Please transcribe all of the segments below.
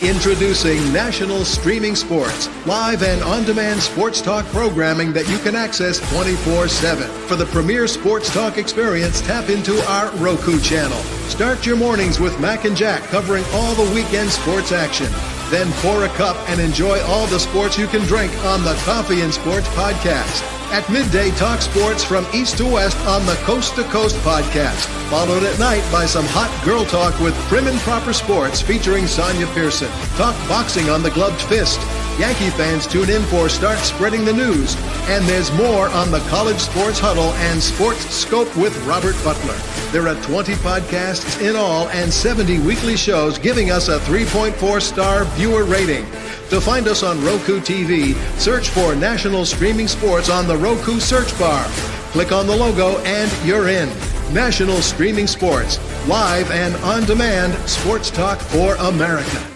Introducing National Streaming Sports, live and on-demand sports talk programming that you can access 24/7. For the premier sports talk experience, tap into our Roku channel. Start your mornings with Mac and Jack covering all the weekend sports action. Then pour a cup and enjoy all the sports you can drink on the Coffee and Sports podcast. At midday, talk sports from east to west on the Coast to Coast podcast. Followed at night by some hot girl talk with Prim and Proper Sports featuring Sonja Pearson. Talk boxing on the Gloved Fist. Yankee fans tune in for Start Spreading the News. And there's more on the College Sports Huddle and Sports Scope with Robert Butler. There are 20 podcasts in all and 70 weekly shows giving us a 3.4-star viewer rating. To find us on Roku TV, search for National Streaming Sports on the Roku search bar. Click on the logo and you're in. National Streaming Sports, live and on-demand sports talk for America.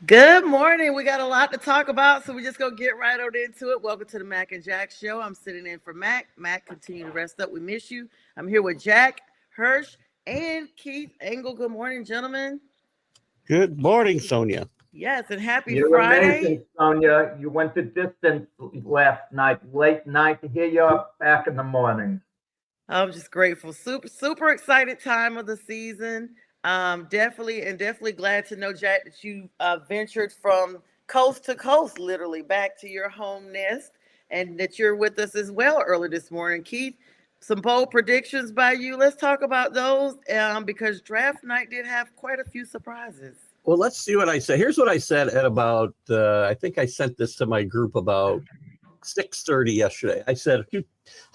Good morning. We got a lot to talk about, so we're just going to get right on into it. Welcome to the Mac and Jack Show. I'm sitting in for Mac. Mac, continue to rest up. We miss you. I'm here with Jack, Hirsch, and Keith Engel. Good morning, gentlemen. Good morning, Sonja. Yes, and happy You're Friday. amazing, Sonja. You went the distance last night, late night, to hear you back in the morning. I'm just grateful. Super excited time of the season. Definitely glad to know, Jack, that you ventured from coast to coast, literally back to your home nest, and that you're with us as well early this morning. Keith, some bold predictions by you. Let's talk about those because draft night did have quite a few surprises. Well, let's see what I said. Here's what I said at about, I think I sent this to my group about 6:30 yesterday. I said a few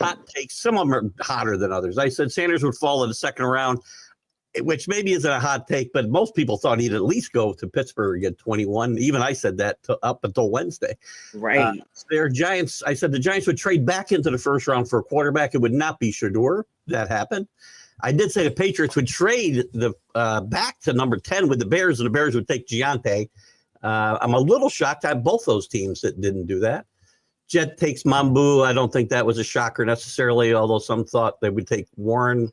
hot takes. Some of them are hotter than others. I said Sanders would fall in the second round, which maybe isn't a hot take, but most people thought he'd at least go to Pittsburgh at 21. Even I said that up until Wednesday. Right. Their Giants, I said the Giants would trade back into the first round for a quarterback. It would not be Shador. That happened. I did say the Patriots would trade the back to number 10 with the Bears, and the Bears would take Giante. I'm a little shocked at both those teams that didn't do that. Jet takes Mambu. I don't think that was a shocker necessarily, although some thought they would take Warren.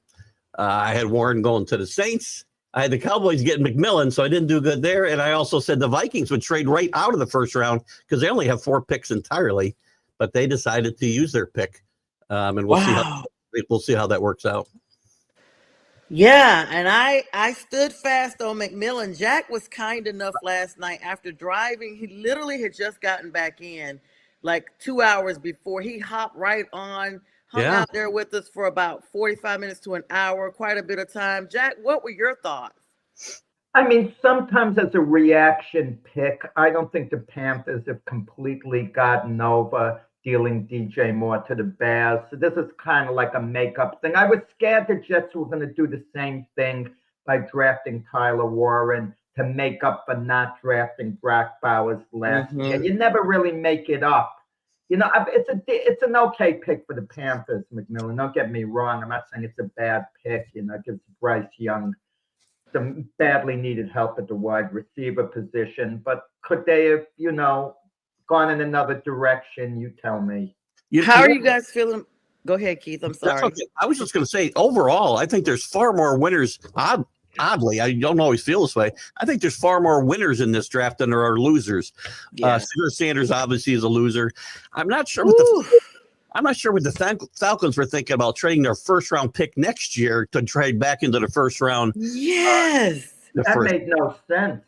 I had Warren going to the Saints. I had the Cowboys getting McMillan, so I didn't do good there. And I also said the Vikings would trade right out of the first round because they only have 4 picks entirely, but they decided to use their pick. And we'll see how that works out. Yeah, and I stood fast on McMillan. Jack was kind enough last night after driving. He literally had just gotten back in like 2 hours before. He hopped right on, hung out there with us for about 45 minutes to an hour, quite a bit of time. Jack, what were your thoughts? I mean, sometimes as a reaction pick, I don't think the Panthers have completely gotten over dealing DJ Moore to the Bears. So this is kind of like a makeup thing. I was scared the Jets were going to do the same thing by drafting Tyler Warren to make up for not drafting Brock Bowers last year. You never really make it up. You know, it's an okay pick for the Panthers, McMillan. Don't get me wrong. I'm not saying it's a bad pick. You know, it gives Bryce Young some badly needed help at the wide receiver position. But could they have, you know, gone in another direction? You tell me. How are you guys feeling? Go ahead, Keith. I'm sorry. Okay. I was just going to say, overall, I think there's far more winners. Oddly, I don't always feel this way. I think there's far more winners in this draft than there are losers. Yeah. Sanders obviously is a loser. I'm not sure what the Falcons were thinking about trading their first round pick next year to trade back into the first round. Yes. Made no sense.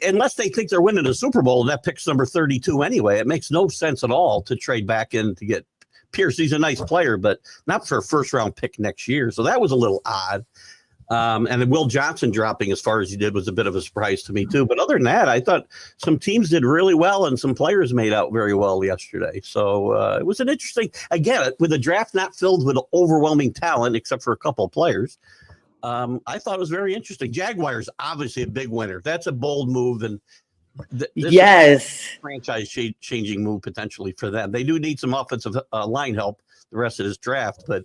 Unless they think they're winning a Super Bowl, and that pick's number 32 anyway. It makes no sense at all to trade back in to get Pierce. He's a nice player, but not for a first round pick next year. So that was a little odd. And then Will Johnson dropping as far as he did was a bit of a surprise to me too. But other than that, I thought some teams did really well and some players made out very well yesterday. So it was an interesting, again, with the draft not filled with overwhelming talent, except for a couple of players. I thought it was very interesting. Jaguars, obviously a big winner. That's a bold move. And yes, franchise changing move potentially for them. They do need some offensive line help the rest of this draft, but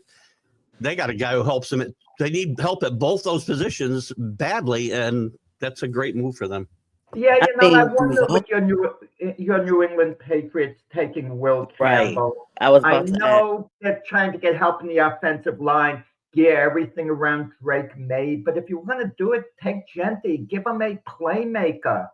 they got a guy who helps them. They need help at both those positions badly, and that's a great move for them. Yeah, I wonder with your New England Patriots taking Will Campbell. Right. I know they're trying to get help in the offensive line. gear, everything around Drake made. But if you want to do it, take Genty, give him a playmaker.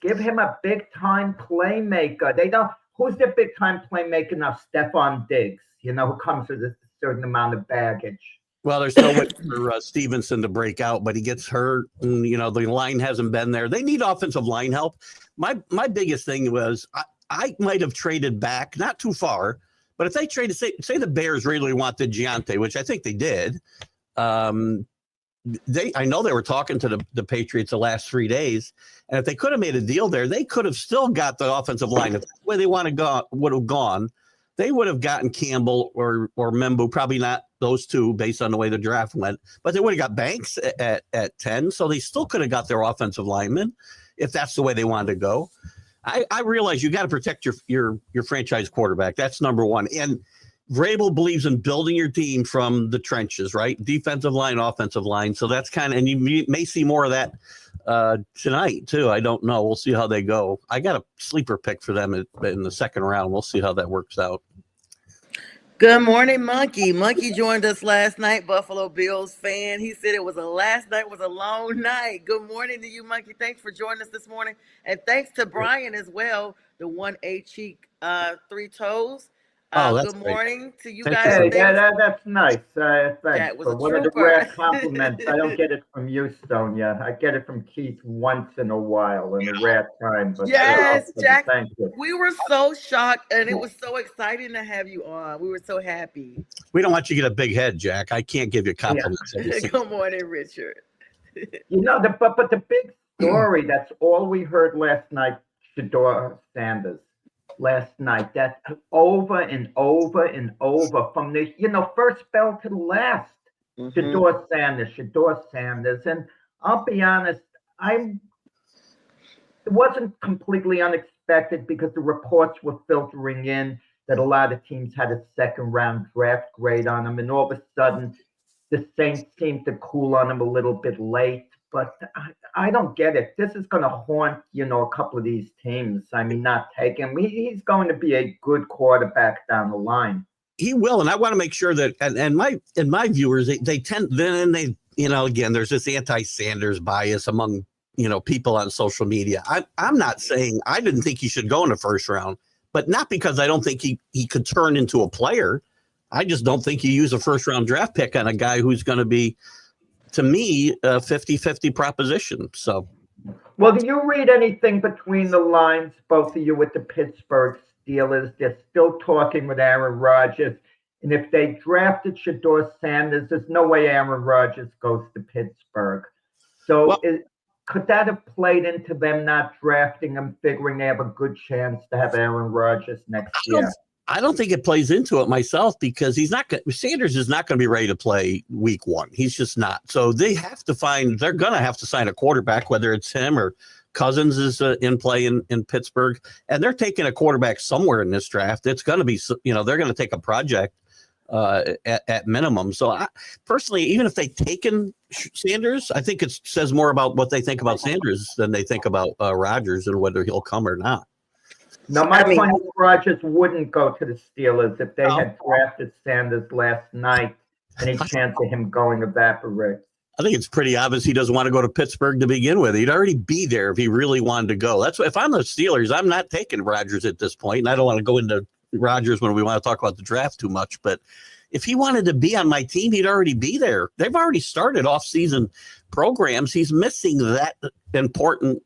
Give him a big-time playmaker. They don't. Who's the big-time playmaker now? Stephon Diggs, who comes with a certain amount of baggage. Well, there's no way for Stevenson to break out, but he gets hurt, and the line hasn't been there. They need offensive line help. My biggest thing was I might have traded back, not too far, but if they traded, say the Bears really wanted Giante, which I think they did. I know they were talking to the Patriots the last 3 days, and if they could have made a deal there, they could have still got the offensive line. If that's where they would have gone, they would have gotten Campbell or Membu, probably not those two based on the way the draft went, but they would have got Banks at 10, so they still could have got their offensive lineman if that's the way they wanted to go. I realize you got to protect your franchise quarterback. That's number one. And Vrabel believes in building your team from the trenches, right? Defensive line, offensive line. So that's and you may see more of that tonight too. I don't know. We'll see how they go. I got a sleeper pick for them in the second round. We'll see how that works out. Good morning, Monkey. Monkey joined us last night, Buffalo Bills fan. He said last night was a long night. Good morning to you, Monkey. Thanks for joining us this morning. And thanks to Brian as well, the 1A cheek, 3 toes. That's good great. morning to you Thanks. guys. Hey, that's nice. Thanks. That was for a one of the trooper. rare compliments. I don't get it from you, Sonja. I get it from Keith once in a while, in a rare time. But Yes, Jack. Thank you. We were so shocked, and it was so exciting to have you on. We were so happy. We don't want you to get a big head, Jack. I can't give you compliments. Good morning, Richard. But the big story, that's all we heard last night, Shedeur Sanders. Last night, that over and over and over from the first spell to the last. Shedeur Sanders. And I'll be honest, it wasn't completely unexpected because the reports were filtering in that a lot of teams had a second round draft grade on him, and all of a sudden the Saints seemed to cool on him a little bit late. But I don't get it. This is going to haunt, a couple of these teams. I mean, not take him. He's going to be a good quarterback down the line. He will, and I want to make sure that, and my viewers, they tend, then they, again, there's this anti-Sanders bias among, people on social media. I'm not saying I didn't think he should go in the first round, but not because I don't think he could turn into a player. I just don't think you use a first round draft pick on a guy who's going to be, to me, a 50-50 proposition. So, well, do you read anything between the lines, both of you, with the Pittsburgh Steelers? They're still talking with Aaron Rodgers. And if they drafted Shedeur Sanders, there's no way Aaron Rodgers goes to Pittsburgh. So could that have played into them not drafting him, figuring they have a good chance to have Aaron Rodgers next year? I don't think it plays into it myself because Sanders is not going to be ready to play week 1. He's just not. So they're going to have to sign a quarterback, whether it's him or Cousins is in play in Pittsburgh. And they're taking a quarterback somewhere in this draft. It's going to be, they're going to take a project at minimum. So personally, even if they've taken Sanders, I think it says more about what they think about Sanders than they think about Rodgers and whether he'll come or not. No, my point is Rodgers wouldn't go to the Steelers if they had drafted Sanders last night. Any chance of him going evaporates? I think it's pretty obvious he doesn't want to go to Pittsburgh to begin with. He'd already be there if he really wanted to go. That's what, if I'm the Steelers, I'm not taking Rodgers at this point. And I don't want to go into Rodgers when we want to talk about the draft too much. But if he wanted to be on my team, he'd already be there. They've already started off-season programs. He's missing that important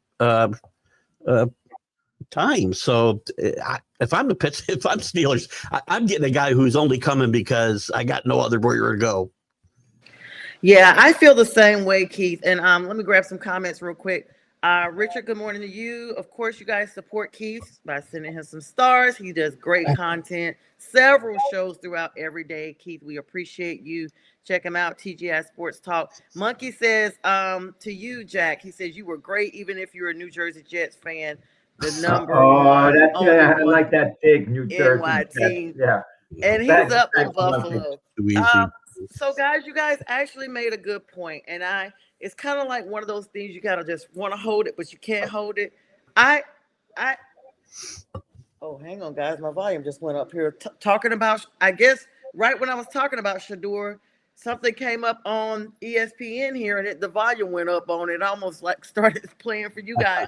time. So if I'm Steelers, I'm getting a guy who's only coming because I got no other where to go. Yeah, I feel the same way, Keith. And let me grab some comments real quick. Richard, good morning to you. Of course, you guys support Keith by sending him some stars. He does great content, several shows throughout every day. Keith, we appreciate you. Check him out, TGI Sports Talk. Monkey says to you, Jack, he says you were great even if you're a New Jersey Jets fan. The number one. I like that big New Jersey NY. Yeah. And he's up in Buffalo. So guys, you guys actually made a good point. And it's kind of like one of those things you gotta just want to hold it, but you can't hold it. Oh, hang on, guys. My volume just went up here. Talking about, I guess, right when I was talking about Shedeur, something came up on ESPN here, and the volume went up on it, almost like started playing for you guys.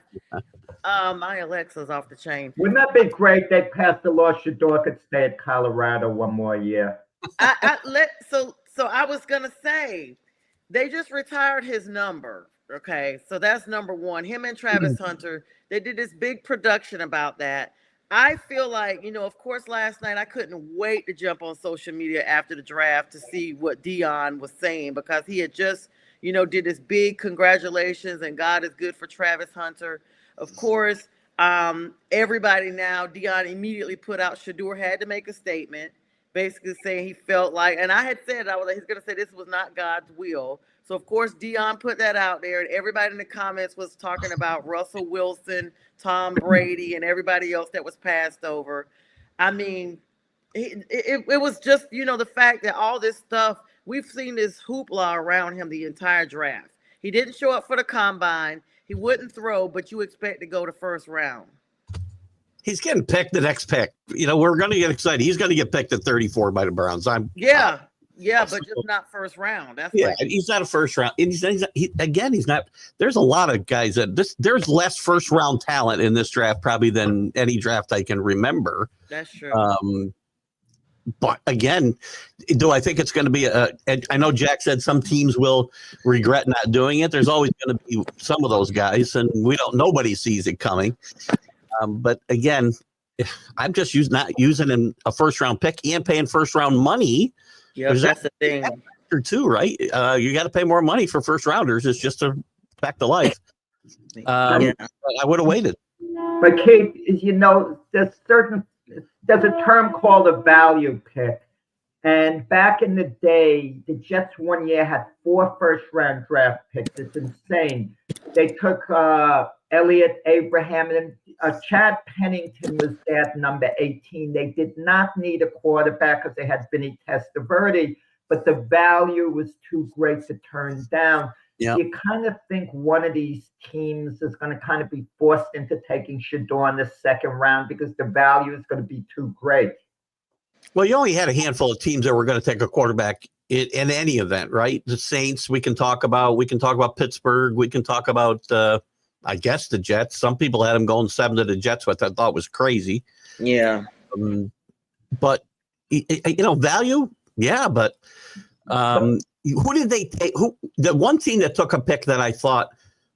My Alexa's off the chain. Wouldn't that be great? They passed a law Shador could stay at Colorado one more year. So I was gonna say, they just retired his number. Okay, so that's number one. Him and Travis Hunter, they did this big production about that. I feel like, of course, last night I couldn't wait to jump on social media after the draft to see what Dion was saying, because he had just, did this big congratulations and God is good for Travis Hunter. Of course, everybody now, Dion immediately put out, Shador had to make a statement basically saying he felt like, and I had said, he's going to say this was not God's will. So, of course, Dion put that out there, and everybody in the comments was talking about Russell Wilson, Tom Brady, and everybody else that was passed over. I mean, it was just, the fact that all this stuff, we've seen this hoopla around him the entire draft. He didn't show up for the combine. He wouldn't throw, but you expect to go to first round. He's getting picked the next pick. We're going to get excited. He's going to get picked at 34 by the Browns. Yeah, but just not first round. That's he's not a first round. And he's not. There's a lot of guys there's less first round talent in this draft probably than any draft I can remember. That's true. But again, do I think it's going to be I know Jack said some teams will regret not doing it. There's always going to be some of those guys, and nobody sees it coming. But again, I'm just not using a first round pick and paying first round money. Yeah, that's the thing. Too, right? You got to pay more money for first rounders. It's just a fact of life. I would have waited. But Kate, there's a term called a value pick. And back in the day, the Jets one year had 4 first-round draft picks. It's insane. They took Elliott Abraham, and Chad Pennington was there at number 18. They did not need a quarterback because they had Vinny Testaverde, but the value was too great to turn down. Yep. You kind of think one of these teams is going to kind of be forced into taking Shador in the second round because the value is going to be too great. Well, you only had a handful of teams that were going to take a quarterback in any event, right? The Saints, we can talk about Pittsburgh. We can talk about, I guess, the Jets. Some people had them going 7 to the Jets, which I thought was crazy. Yeah. But, value, yeah, but who did they take? The one team that took a pick that I thought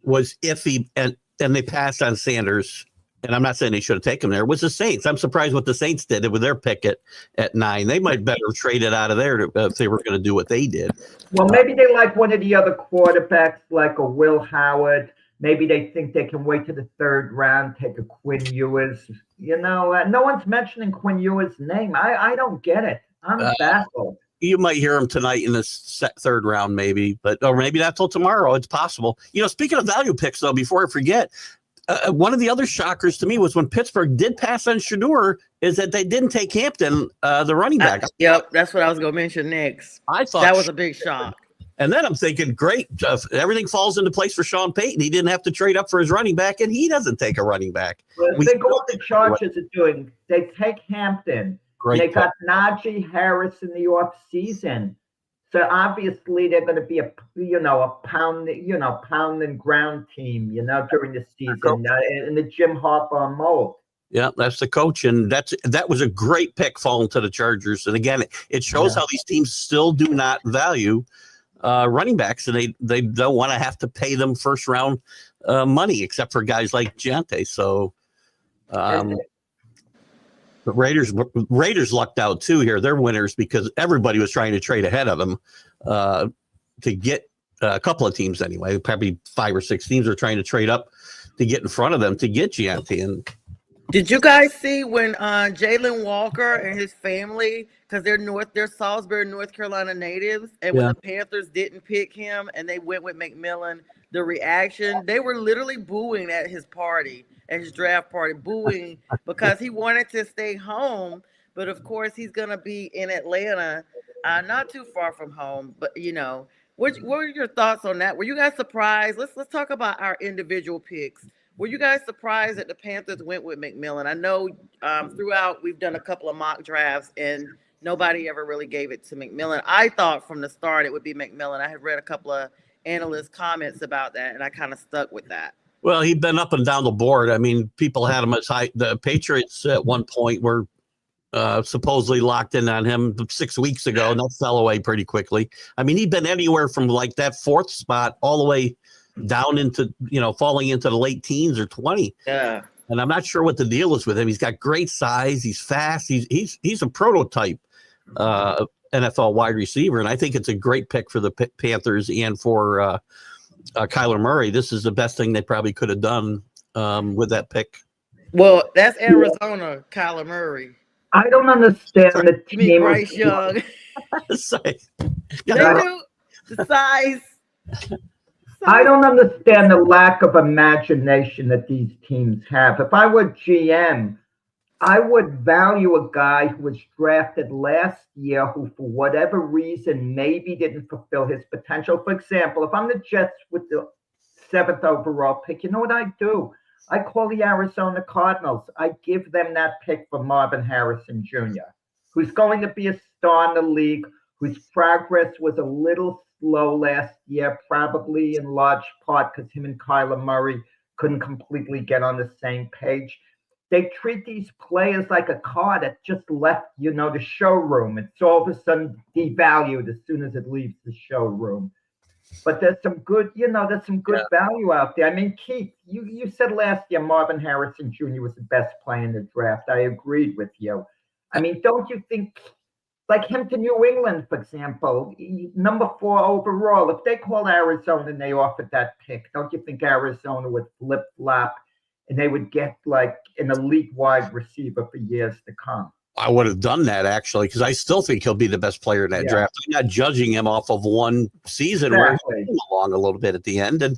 was iffy, and they passed on Sanders, and I'm not saying they should have taken him there, was the Saints. I'm surprised what the Saints did with their pick at 9. They might better trade it out of there if they were going to do what they did. Well, maybe they like one of the other quarterbacks, like a Will Howard. Maybe they think they can wait to the 3rd round, take a Quinn Ewers. No one's mentioning Quinn Ewers' name. I don't get it. I'm baffled. You might hear him tonight in the 3rd round, maybe, or maybe not till tomorrow. It's possible. Speaking of value picks, though, before I forget, one of the other shockers to me was when Pittsburgh did pass on Shador, is that they didn't take Hampton, the running back. Yep, that's what I was going to mention next. I thought that was a big shock. And then I'm thinking, great, everything falls into place for Sean Payton. He didn't have to trade up for his running back, and he doesn't take a running back. Well, think what the Chargers are doing. They take Hampton. They got Najee Harris in the offseason. So obviously they're going to be a pound and ground team, during the season in the Jim Harbaugh mold. Yeah, that's the coach, and that was a great pick falling to the Chargers. And again, it shows how these teams still do not value running backs, and they don't want to have to pay them first round money, except for guys like Giante. So the Raiders lucked out too here. They're winners because everybody was trying to trade ahead of them to get a couple of teams anyway. Probably 5 or 6 teams are trying to trade up to get in front of them to get Giante. And did you guys see when Jalen Walker and his family, because they're Salisbury, North Carolina natives, and when the Panthers didn't pick him and they went with McMillan, the reaction, they were literally booing at his party. At his draft party, booing because he wanted to stay home. But of course, he's going to be in Atlanta, not too far from home. But, what were your thoughts on that? Were you guys surprised? Let's talk about our individual picks. Were you guys surprised that the Panthers went with McMillan? I know throughout we've done a couple of mock drafts, and nobody ever really gave it to McMillan. I thought from the start it would be McMillan. I had read a couple of analyst comments about that, and I kind of stuck with that. Well, he'd been up and down the board. I mean, people had him as high. The Patriots at one point were supposedly locked in on him 6 weeks ago, and that fell away pretty quickly. I mean, he'd been anywhere from like that fourth spot all the way down into, falling into the late teens or 20. Yeah. And I'm not sure what the deal is with him. He's got great size. He's fast. He's a prototype NFL wide receiver, and I think it's a great pick for the Panthers and for Kyler Murray. This is the best thing they probably could have done with that pick. Well, that's Arizona, Kyler Murray. I don't understand the You mean team. Bryce Young? They do the size. I don't understand the lack of imagination that these teams have. If I were GM, I would value a guy who was drafted last year who, for whatever reason, maybe didn't fulfill his potential. For example, if I'm the Jets with the 7th overall pick, you know what I do? I call the Arizona Cardinals. I give them that pick for Marvin Harrison Jr., who's going to be a star in the league, whose progress was a little slow last year, probably in large part because him and Kyler Murray couldn't completely get on the same page. They treat these players like a car that just left, the showroom. It's all of a sudden devalued as soon as it leaves the showroom. But there's some good, value out there. I mean, Keith, you said last year Marvin Harrison Jr. was the best player in the draft. I agreed with you. I mean, don't you think, like him to New England, for example, number 4 overall, if they called Arizona and they offered that pick, don't you think Arizona would flip-flop and they would get like an elite wide receiver for years to come? I would have done that, actually, because I still think he'll be the best player in that draft. I'm not judging him off of one season where he came along a little bit at the end. And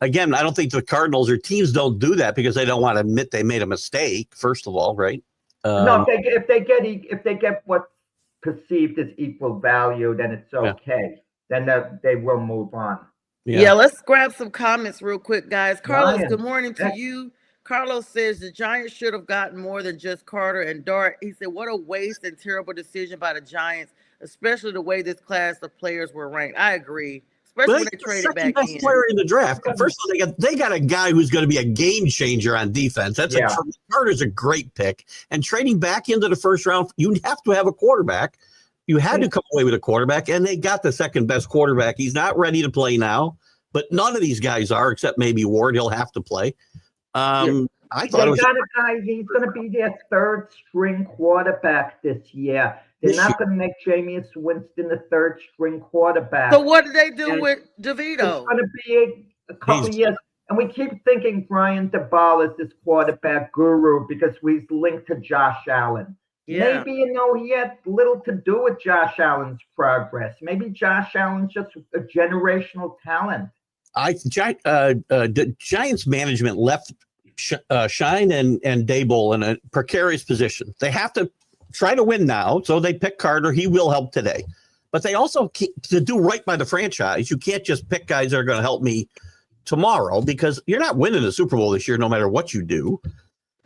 again, I don't think the Cardinals or teams don't do that because they don't want to admit they made a mistake, first of all, right? No, if they get what's perceived as equal value, then it's okay. Then they will move on. Yeah, let's grab some comments real quick, guys. Carlos, Ryan, good morning to you. Carlos says the Giants should have gotten more than just Carter and Dart. He said, what a waste and terrible decision by the Giants, especially the way this class of players were ranked. I agree, especially when they traded back best player in the draft. First of all, they got a guy who's going to be a game changer on defense. Carter's a great pick. And trading back into the first round, you have to have a quarterback. You had to come away with a quarterback, and they got the second best quarterback. He's not ready to play now, but none of these guys are, except maybe Ward. He'll have to play. I thought they got a guy. He's going to be their 3rd string quarterback this year. They're not going to make Jameis Winston the 3rd string quarterback. So what did they do with DeVito? It's going to be a couple of years. And we keep thinking Brian DeBall is this quarterback guru because he's linked to Josh Allen. Yeah. Maybe, he had little to do with Josh Allen's progress. Maybe Josh Allen's just a generational talent. The Giants management left Shine and Daboll in a precarious position. They have to try to win now, so they pick Carter. He will help today. But they also, to do right by the franchise, you can't just pick guys that are going to help me tomorrow because you're not winning the Super Bowl this year no matter what you do.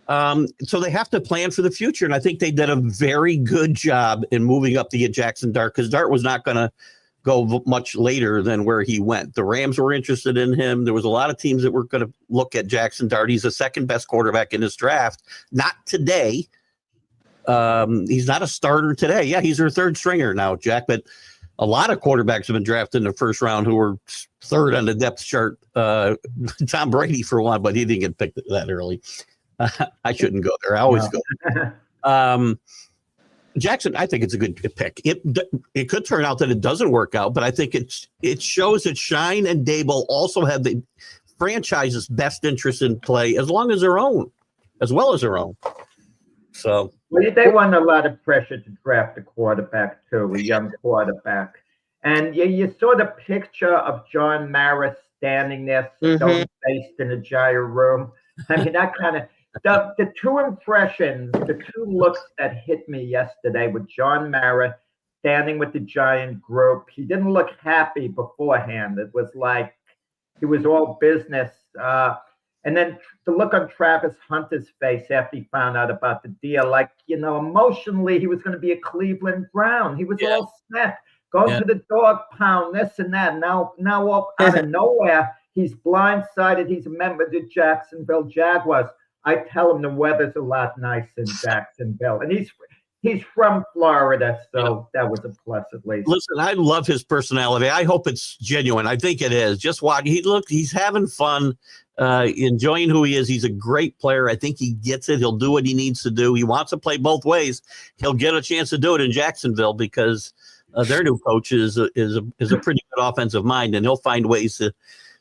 So they have to plan for the future, and I think they did a very good job in moving up to get Jackson Dart because Dart was not going to go much later than where he went. The Rams were interested in him. There was a lot of teams that were going to look at Jackson Dart. He's the 2nd best quarterback in this draft. Not today. He's not a starter today. Yeah, he's their 3rd stringer now, Jack, but a lot of quarterbacks have been drafted in the first round who were 3rd on the depth chart. Tom Brady for one, but he didn't get picked that early. I shouldn't go there. I always go. Jackson, I think it's a good pick. It could turn out that it doesn't work out, but I think it shows that Shine and Daboll also have the franchise's best interest in play as well as their own. So they want a lot of pressure to draft a quarterback too, a young quarterback. And you saw the picture of John Mara standing there, stone-faced in a giant room. I mean, that kind of. The 2 impressions, the 2 looks that hit me yesterday with John Mara standing with the Giant group. He didn't look happy beforehand. It was like he was all business. And And then the look on Travis Hunter's face after he found out about the deal, like, emotionally, he was going to be a Cleveland Brown. He was all set, going to the dog pound, this and that. Now out of nowhere, he's blindsided. He's a member of the Jacksonville Jaguars. I tell him the weather's a lot nicer in Jacksonville. And he's from Florida, so that was a plus at least. Listen, I love his personality. I hope it's genuine. I think it is. Just watch. He's having fun, enjoying who he is. He's a great player. I think he gets it. He'll do what he needs to do. He wants to play both ways. He'll get a chance to do it in Jacksonville because their new coach is a pretty good offensive mind, and he'll find ways to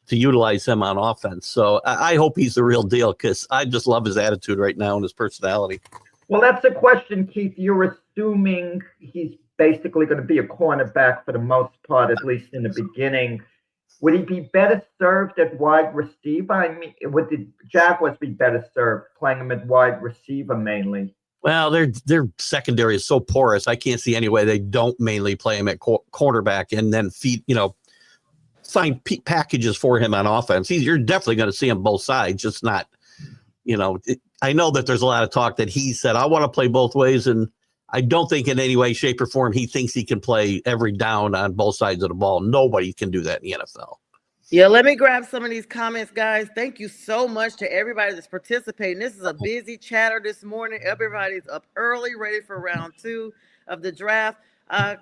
utilize him on offense. So I hope he's the real deal because I just love his attitude right now and his personality. Well, that's the question, Keith. You're assuming he's basically going to be a cornerback for the most part, at least in the beginning. Would he be better served at wide receiver? I mean, would the Jaguars be better served playing him at wide receiver mainly? Well, their secondary is so porous. I can't see any way they don't mainly play him at cornerback and then find packages for him on offense. You're definitely going to see him both sides, just not, I know that there's a lot of talk that he said, I want to play both ways. And I don't think in any way, shape, or form he thinks he can play every down on both sides of the ball. Nobody can do that in the NFL. Yeah, let me grab some of these comments, guys. Thank you so much to everybody that's participating. This is a busy chatter this morning. Everybody's up early, ready for round 2 of the draft.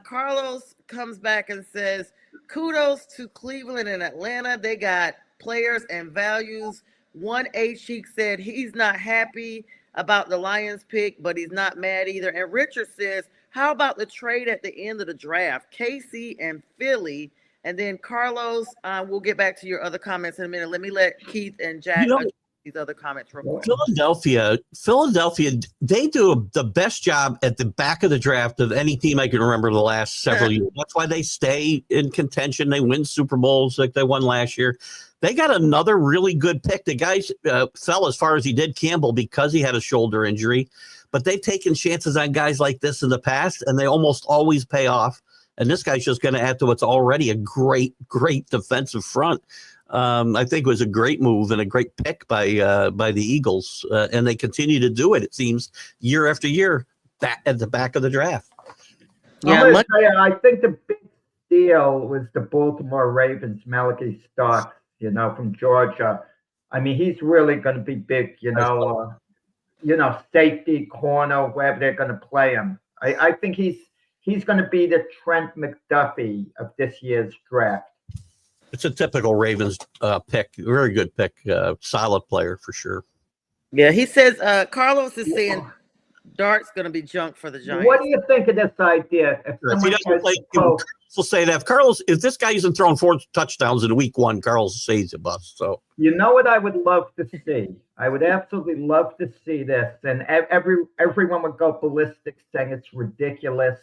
Carlos comes back and says, kudos to Cleveland and Atlanta. They got players and values. One A-Cheek said he's not happy about the Lions pick, but he's not mad either. And Richard says, how about the trade at the end of the draft? KC and Philly. And then Carlos, we'll get back to your other comments in a minute. Let me let Keith and Jack these other comments real quick. Philadelphia, they do the best job at the back of the draft of any team I can remember the last several years. That's why they stay in contention. They win Super Bowls like they won last year. They got another really good pick. The guy fell as far as he did, Campbell, because he had a shoulder injury. But they've taken chances on guys like this in the past, and they almost always pay off. And this guy's just going to add to what's already a great defensive front. I think it was a great move and a great pick by the Eagles. And they continue to do it, it seems, year after year back at the back of the draft. Yeah, I think the big deal was the Baltimore Ravens, Malachi Starks, from Georgia. I mean, he's really going to be big, safety, corner, wherever they're going to play him. I think he's going to be the Trent McDuffie of this year's draft. It's a typical Ravens pick. Very good pick. Solid player for sure. Yeah, he says Carlos is saying Dart's going to be junk for the Giants. What do you think of this idea? We'll say that if this guy isn't throwing 4 touchdowns in week 1, Carlos says a bust. So you know what I would love to see? I would absolutely love to see this, and everyone would go ballistic saying it's ridiculous.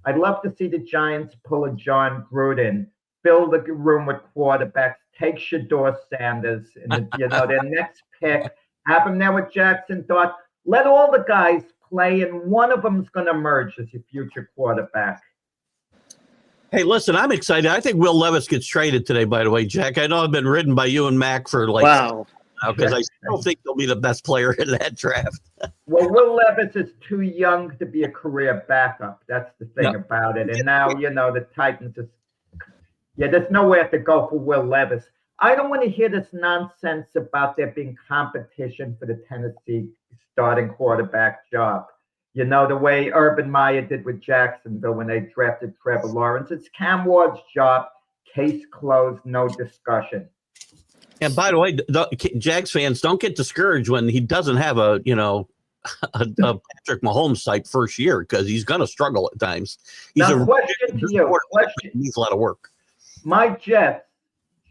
I'd love to see the Giants pull a John Gruden, fill the room with quarterbacks, take Shedeur Sanders, and their next pick, have him there with Jackson Dart. Let all the guys play, and one of them's going to emerge as your future quarterback. Hey, listen, I'm excited. I think Will Levis gets traded today, by the way, Jack. I know I've been ridden by you and Mac for wow. Because I still think he'll be the best player in that draft. Well, Will Levis is too young to be a career backup. That's the thing about it. And now, the Titans there's nowhere to go for Will Levis. I don't want to hear this nonsense about there being competition for the Tennessee starting quarterback job. The way Urban Meyer did with Jacksonville when they drafted Trevor Lawrence. It's Cam Ward's job. Case closed, no discussion. And by the way, Jags fans, don't get discouraged when he doesn't have a Patrick Mahomes type first year, because he's going to struggle at times. He's question to you. He needs a lot of work. My Jets,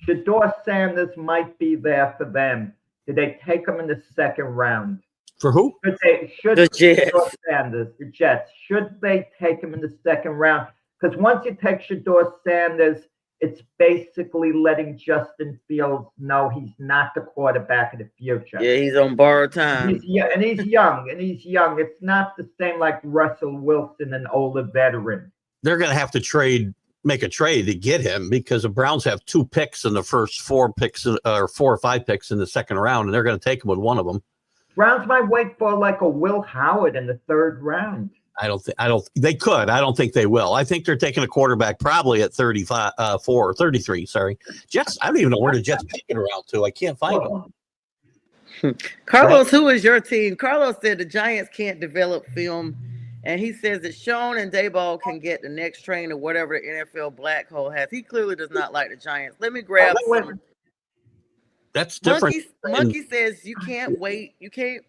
Shedeur Sanders might be there for them. Did they take him in the second round? For who? The Jets. Sanders, the Jets. Should they take him in the second round? Because once you take Shedeur Sanders, it's basically letting Justin Fields know he's not the quarterback of the future. Yeah, he's on borrowed time. He's young. It's not the same like Russell Wilson, an older veteran. They're going to have to trade make a trade to get him because the Browns have 2 picks in the first 4 picks or 4 or 5 picks in the second round, and they're going to take him with one of them. Browns might wait for like a Will Howard in the 3rd round. They could. I don't think they will. I think they're taking a quarterback probably at 34 or 33. Sorry. Jets. I don't even know where the Jets picking around to. I can't find them. Carlos, who is your team? Carlos said the Giants can't develop film, and he says that Sean and Dayball can get the next train or whatever the NFL black hole has. He clearly does not like the Giants. Let me grab some. That's different. Monkey says you can't wait. You can't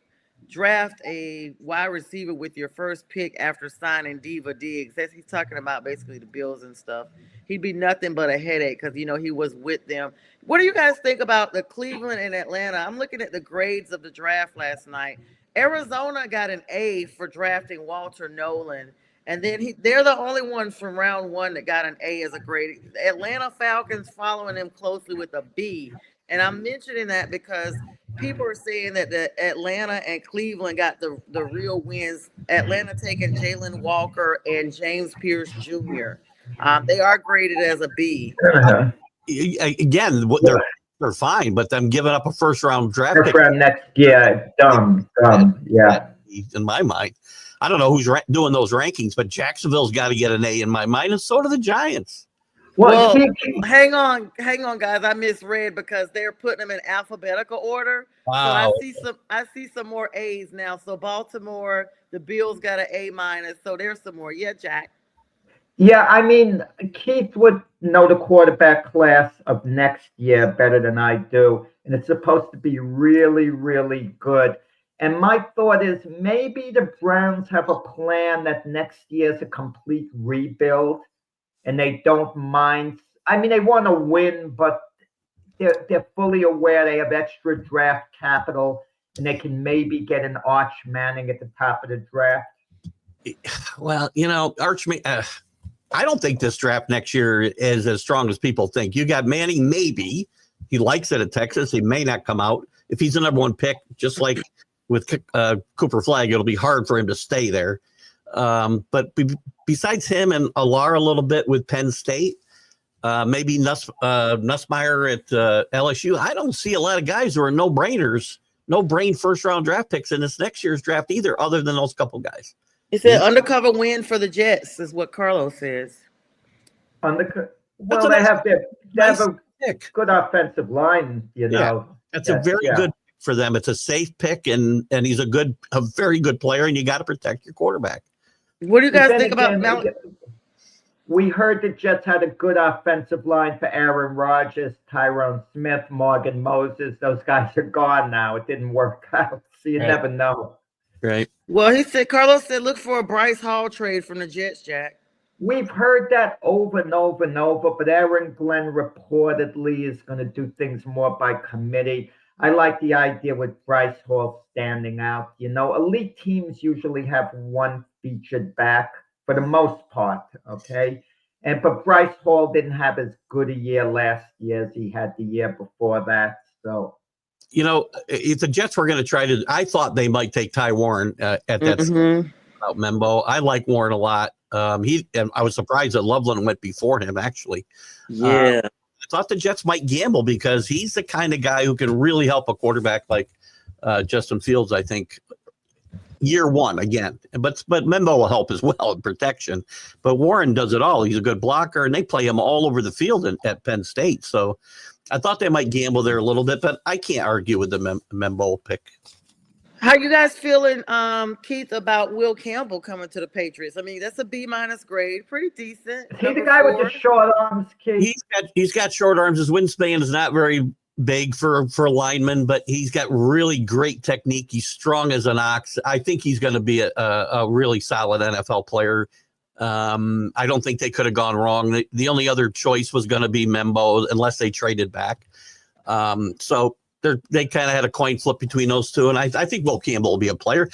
draft a wide receiver with your first pick after signing Diva Diggs. That's he's talking about basically the Bills and stuff. He'd be nothing but a headache because he was with them. What do you guys think about the Cleveland and Atlanta? I'm looking at the grades of the draft last night. Arizona got an A for drafting Walter Nolan, and then they're the only ones from round 1 that got an A as a grade. The Atlanta Falcons following them closely with a B. And I'm mentioning that because people are saying that the Atlanta and Cleveland got the real wins. Atlanta taking Jalen Walker and James Pierce Jr. They are graded as a B. Again, they're fine, but them giving up a first round draft pick next year, dumb, yeah. In my mind, I don't know who's doing those rankings, but Jacksonville's got to get an A in my mind, and so do the Giants. Well, hang on, guys. I misread because they're putting them in alphabetical order. Wow. So I see some more A's now. So Baltimore, the Bills got an A-. So there's some more. Yeah, Jack. Yeah, I mean, Keith would know the quarterback class of next year better than I do, and it's supposed to be really, really good. And my thought is maybe the Browns have a plan that next year is a complete rebuild. And they don't mind. I mean, they want to win, but they're fully aware they have extra draft capital, and they can maybe get an Arch Manning at the top of the draft. Well, I don't think this draft next year is as strong as people think. You got Manning, maybe. He likes it at Texas. He may not come out. If he's the number 1 pick, just like with Cooper Flagg, it'll be hard for him to stay there. But besides him and Alar a little bit with Penn State, maybe Nussmeier at LSU, I don't see a lot of guys who are no-brain first-round draft picks in this next year's draft either, other than those couple guys. He said undercover win for the Jets is what Carlos says. Well, they have a good offensive line, know. That's a very good pick for them. It's a safe pick, and he's a very good player, and you got to protect your quarterback. What do you guys think about Mount? We heard the Jets had a good offensive line for Aaron Rodgers, Tyrone Smith, Morgan Moses. Those guys are gone now. It didn't work out, so you never know. Right. Well, Carlos said, look for a Bryce Hall trade from the Jets, Jack. We've heard that over and over and over, but Aaron Glenn reportedly is going to do things more by committee. I like the idea with Bryce Hall standing out. Elite teams usually have one featured back for the most part, okay? But Bryce Hall didn't have as good a year last year as he had the year before that. So, if the Jets were going to I thought they might take Ty Warren at that about Membo. I like Warren a lot. And I was surprised that Loveland went before him, actually. Yeah. I thought the Jets might gamble because he's the kind of guy who can really help a quarterback like Justin Fields, I think, year 1 again. But Membo will help as well in protection. But Warren does it all. He's a good blocker, and they play him all over the field at Penn State. So I thought they might gamble there a little bit, but I can't argue with the Membo pick. How you guys feeling, Keith, about Will Campbell coming to the Patriots? I mean, that's a B- grade, pretty decent. Is he the guy with the short arms, Keith? He's got short arms. His wingspan is not very big for a lineman, but he's got really great technique. He's strong as an ox. I think he's going to be a really solid NFL player. I don't think they could have gone wrong. The only other choice was going to be Membo unless they traded back. So they kind of had a coin flip between those two, and I think Will Campbell will be a player.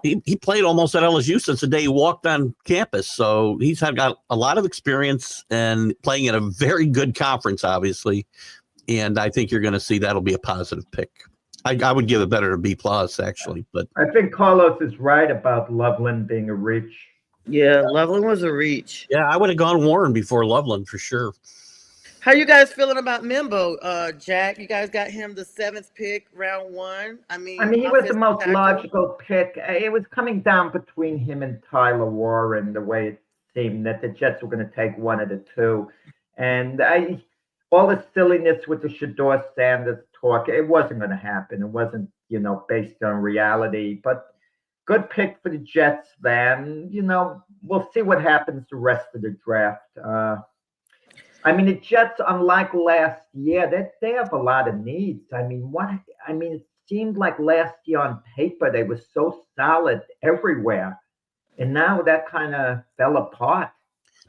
He played almost at LSU since the day he walked on campus, so he's got a lot of experience and playing in a very good conference, obviously. And I think you're going to see that'll be a positive pick. I would give it better to B+, actually. But I think Carlos is right about Loveland being a reach. Yeah, Loveland was a reach. Yeah, I would have gone Warren before Loveland for sure. How you guys feeling about Mimbo, Jack? You guys got him the 7th pick, round 1. I mean, he was the Offensive most tackle. logical pick. It was coming down between him and Tyler Warren, the way it seemed that the Jets were going to take one of the two. And all the silliness with the Shador Sanders talk, it wasn't going to happen. It wasn't, based on reality. But good pick for the Jets, then. We'll see what happens the rest of the draft. I mean, the Jets, unlike last year, they have a lot of needs. I mean, it seemed like last year on paper they were so solid everywhere, and now that kind of fell apart.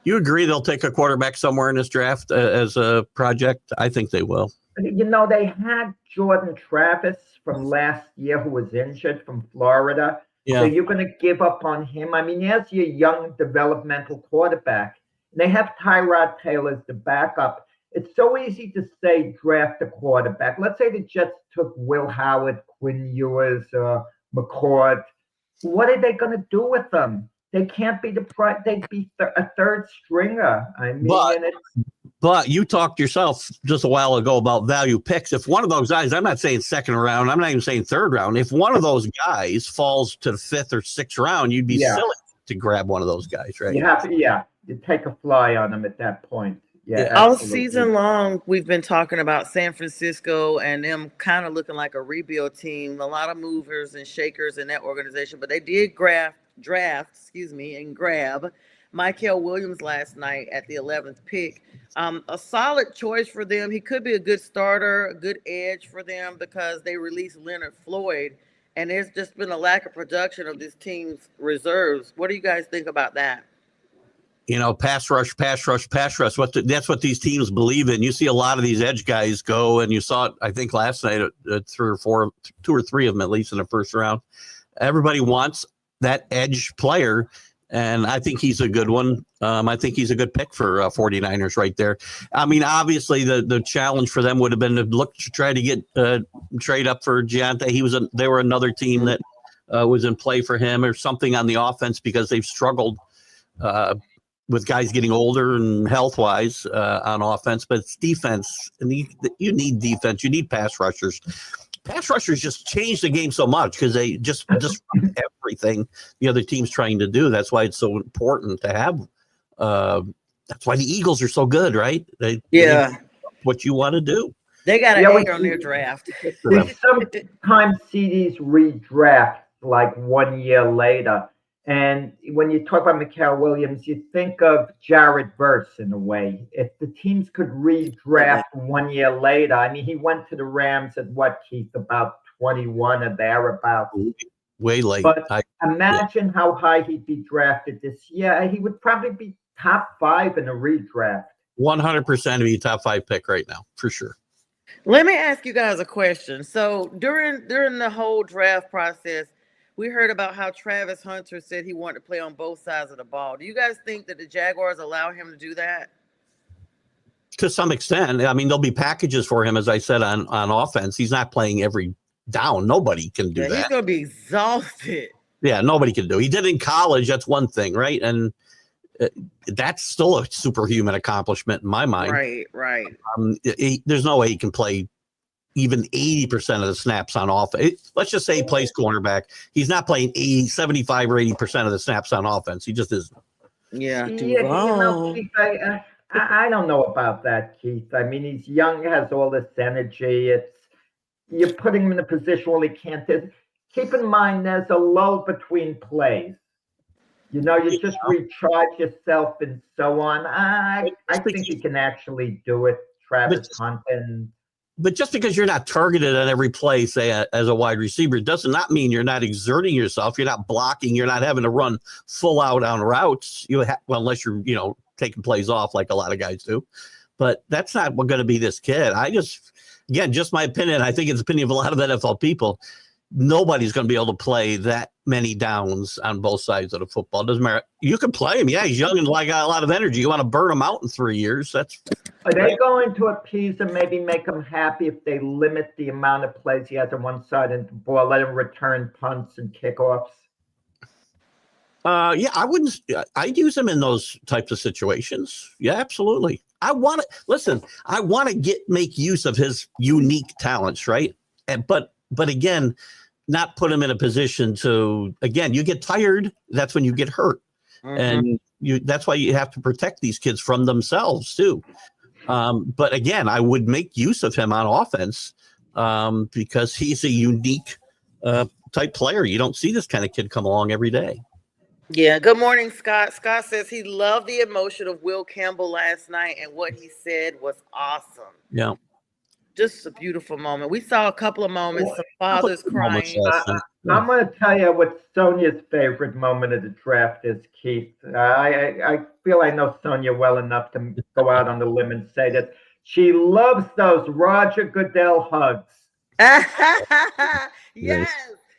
You agree they'll take a quarterback somewhere in this draft as a project? I think they will. They had Jordan Travis from last year who was injured from Florida. Yeah. So you're going to give up on him. I mean, there's your young developmental quarterback. They have Tyrod Taylor as the backup. It's so easy to say draft a quarterback. Let's say the Jets took Will Howard, Quinn Ewers, McCord. What are they going to do with them? They can't be they'd be a third stringer. I mean, but you talked yourself just a while ago about value picks. If one of those guys, I'm not saying second round, I'm not even saying third round. If one of those guys falls to the 5th or 6th round, you'd be silly to grab one of those guys, right? You have to, you take a fly on them at that point. Yeah. All season long, we've been talking about San Francisco and them kind of looking like a rebuild team. A lot of movers and shakers in that organization, but they did draft, and grab Michael Williams last night at the 11th pick. A solid choice for them. He could be a good starter, a good edge for them because they released Leonard Floyd, and there's just been a lack of production of this team's reserves. What do you guys think about that? Pass rush. That's what these teams believe in. You see a lot of these edge guys go, and you saw it, I think, last night at 2 or 3 of them, at least in the first round. Everybody wants that edge player, and I think he's a good one. I think he's a good pick for 49ers right there. I mean, obviously, the challenge for them would have been to try to get trade up for Giante. They were another team that was in play for him or something on the offense because they've struggled with guys getting older and health-wise on offense, but it's defense. And you need defense. You need pass rushers. Pass rushers just change the game so much because they just everything the other team's trying to do. That's why it's so important to have. That's why the Eagles are so good, right? They what you want to do. They got an egg on their draft. We sometimes see these redrafts like 1 year later. And when you talk about Michael Williams, you think of Jared Verse in a way. If the teams could redraft 1 year later, I mean, he went to the Rams at what, Keith, about 21 or thereabouts. Way late. But imagine how high he'd be drafted this year. He would probably be top 5 in a redraft. 100% be a top 5 pick right now, for sure. Let me ask you guys a question. So during the whole draft process, we heard about how Travis Hunter said he wanted to play on both sides of the ball. Do you guys think that the Jaguars allow him to do that? To some extent. I mean, there'll be packages for him, as I said, on offense. He's not playing every down. Nobody can do that. He's going to be exhausted. Yeah, nobody can do. He did in college. That's one thing, right? And that's still a superhuman accomplishment in my mind. Right. There's no way he can play even 80% of the snaps on offense. Let's just say he plays cornerback. He's not playing 75 or 80% of the snaps on offense. He just isn't. Yeah. Keith, I don't know about that, Keith. I mean, he's young, has all this energy. You're putting him in a position where he can't. Keep in mind, there's a lull between plays. You just recharge yourself and so on. I think he can actually do it, Travis Hunter. But just because you're not targeted on every play, say as a wide receiver, does not mean you're not exerting yourself. You're not blocking. You're not having to run full out on routes. Unless you're, taking plays off like a lot of guys do. But that's not going to be this kid. Just my opinion. I think it's the opinion of a lot of NFL people. Nobody's going to be able to play that many downs on both sides of the football. It doesn't matter. You can play him. Yeah, he's young and got a lot of energy. You want to burn him out in 3 years. Are they going to appease him, maybe make him happy if they limit the amount of plays he has on one side and the ball, let him return punts and kickoffs? Yeah, I wouldn't. I'd use him in those types of situations. Yeah, absolutely. I want to listen. I want to make use of his unique talents, right? But again, not put him in a position to. Again, you get tired. That's when you get hurt, and that's why you have to protect these kids from themselves too. But again, I would make use of him on offense because he's a unique type player. You don't see this kind of kid come along every day. Yeah. Good morning, Scott. Scott says he loved the emotion of Will Campbell last night, and what he said was awesome. Yeah. Just a beautiful moment. We saw a couple of moments, some fathers crying. I'm going to tell you what Sonja's favorite moment of the draft is, Keith. I feel I know Sonja well enough to go out on the limb and say that she loves those Roger Goodell hugs. Yes,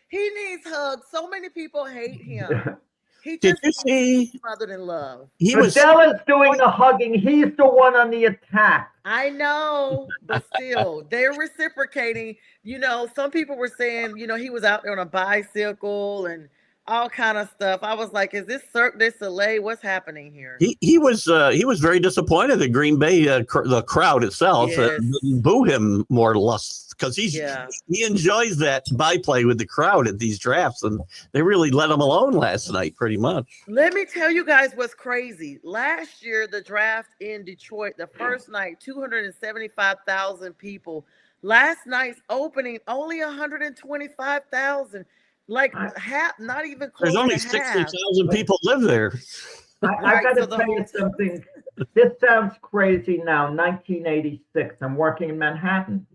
he needs hugs. So many people hate him. He Did just you see? smothered in love. Goodell is doing the hugging. He's the one on the attack. I know, but still, they're reciprocating. You know, some people were saying, you know, he was out there on a bicycle and all kind of stuff. I was like, is this Cirque du Soleil? What's happening here? He was very disappointed at Green Bay, the crowd itself, boo him more or less because he enjoys that byplay with the crowd at these drafts, and they really let him alone last night, pretty much. Let me tell you guys what's crazy. Last year, the draft in Detroit, the first night, 275,000 people. Last night's opening, only 125,000. Like half, not even close. There's only to 60,000 people live there. I got to tell you something. This sounds crazy now. 1986. I'm working in Manhattan.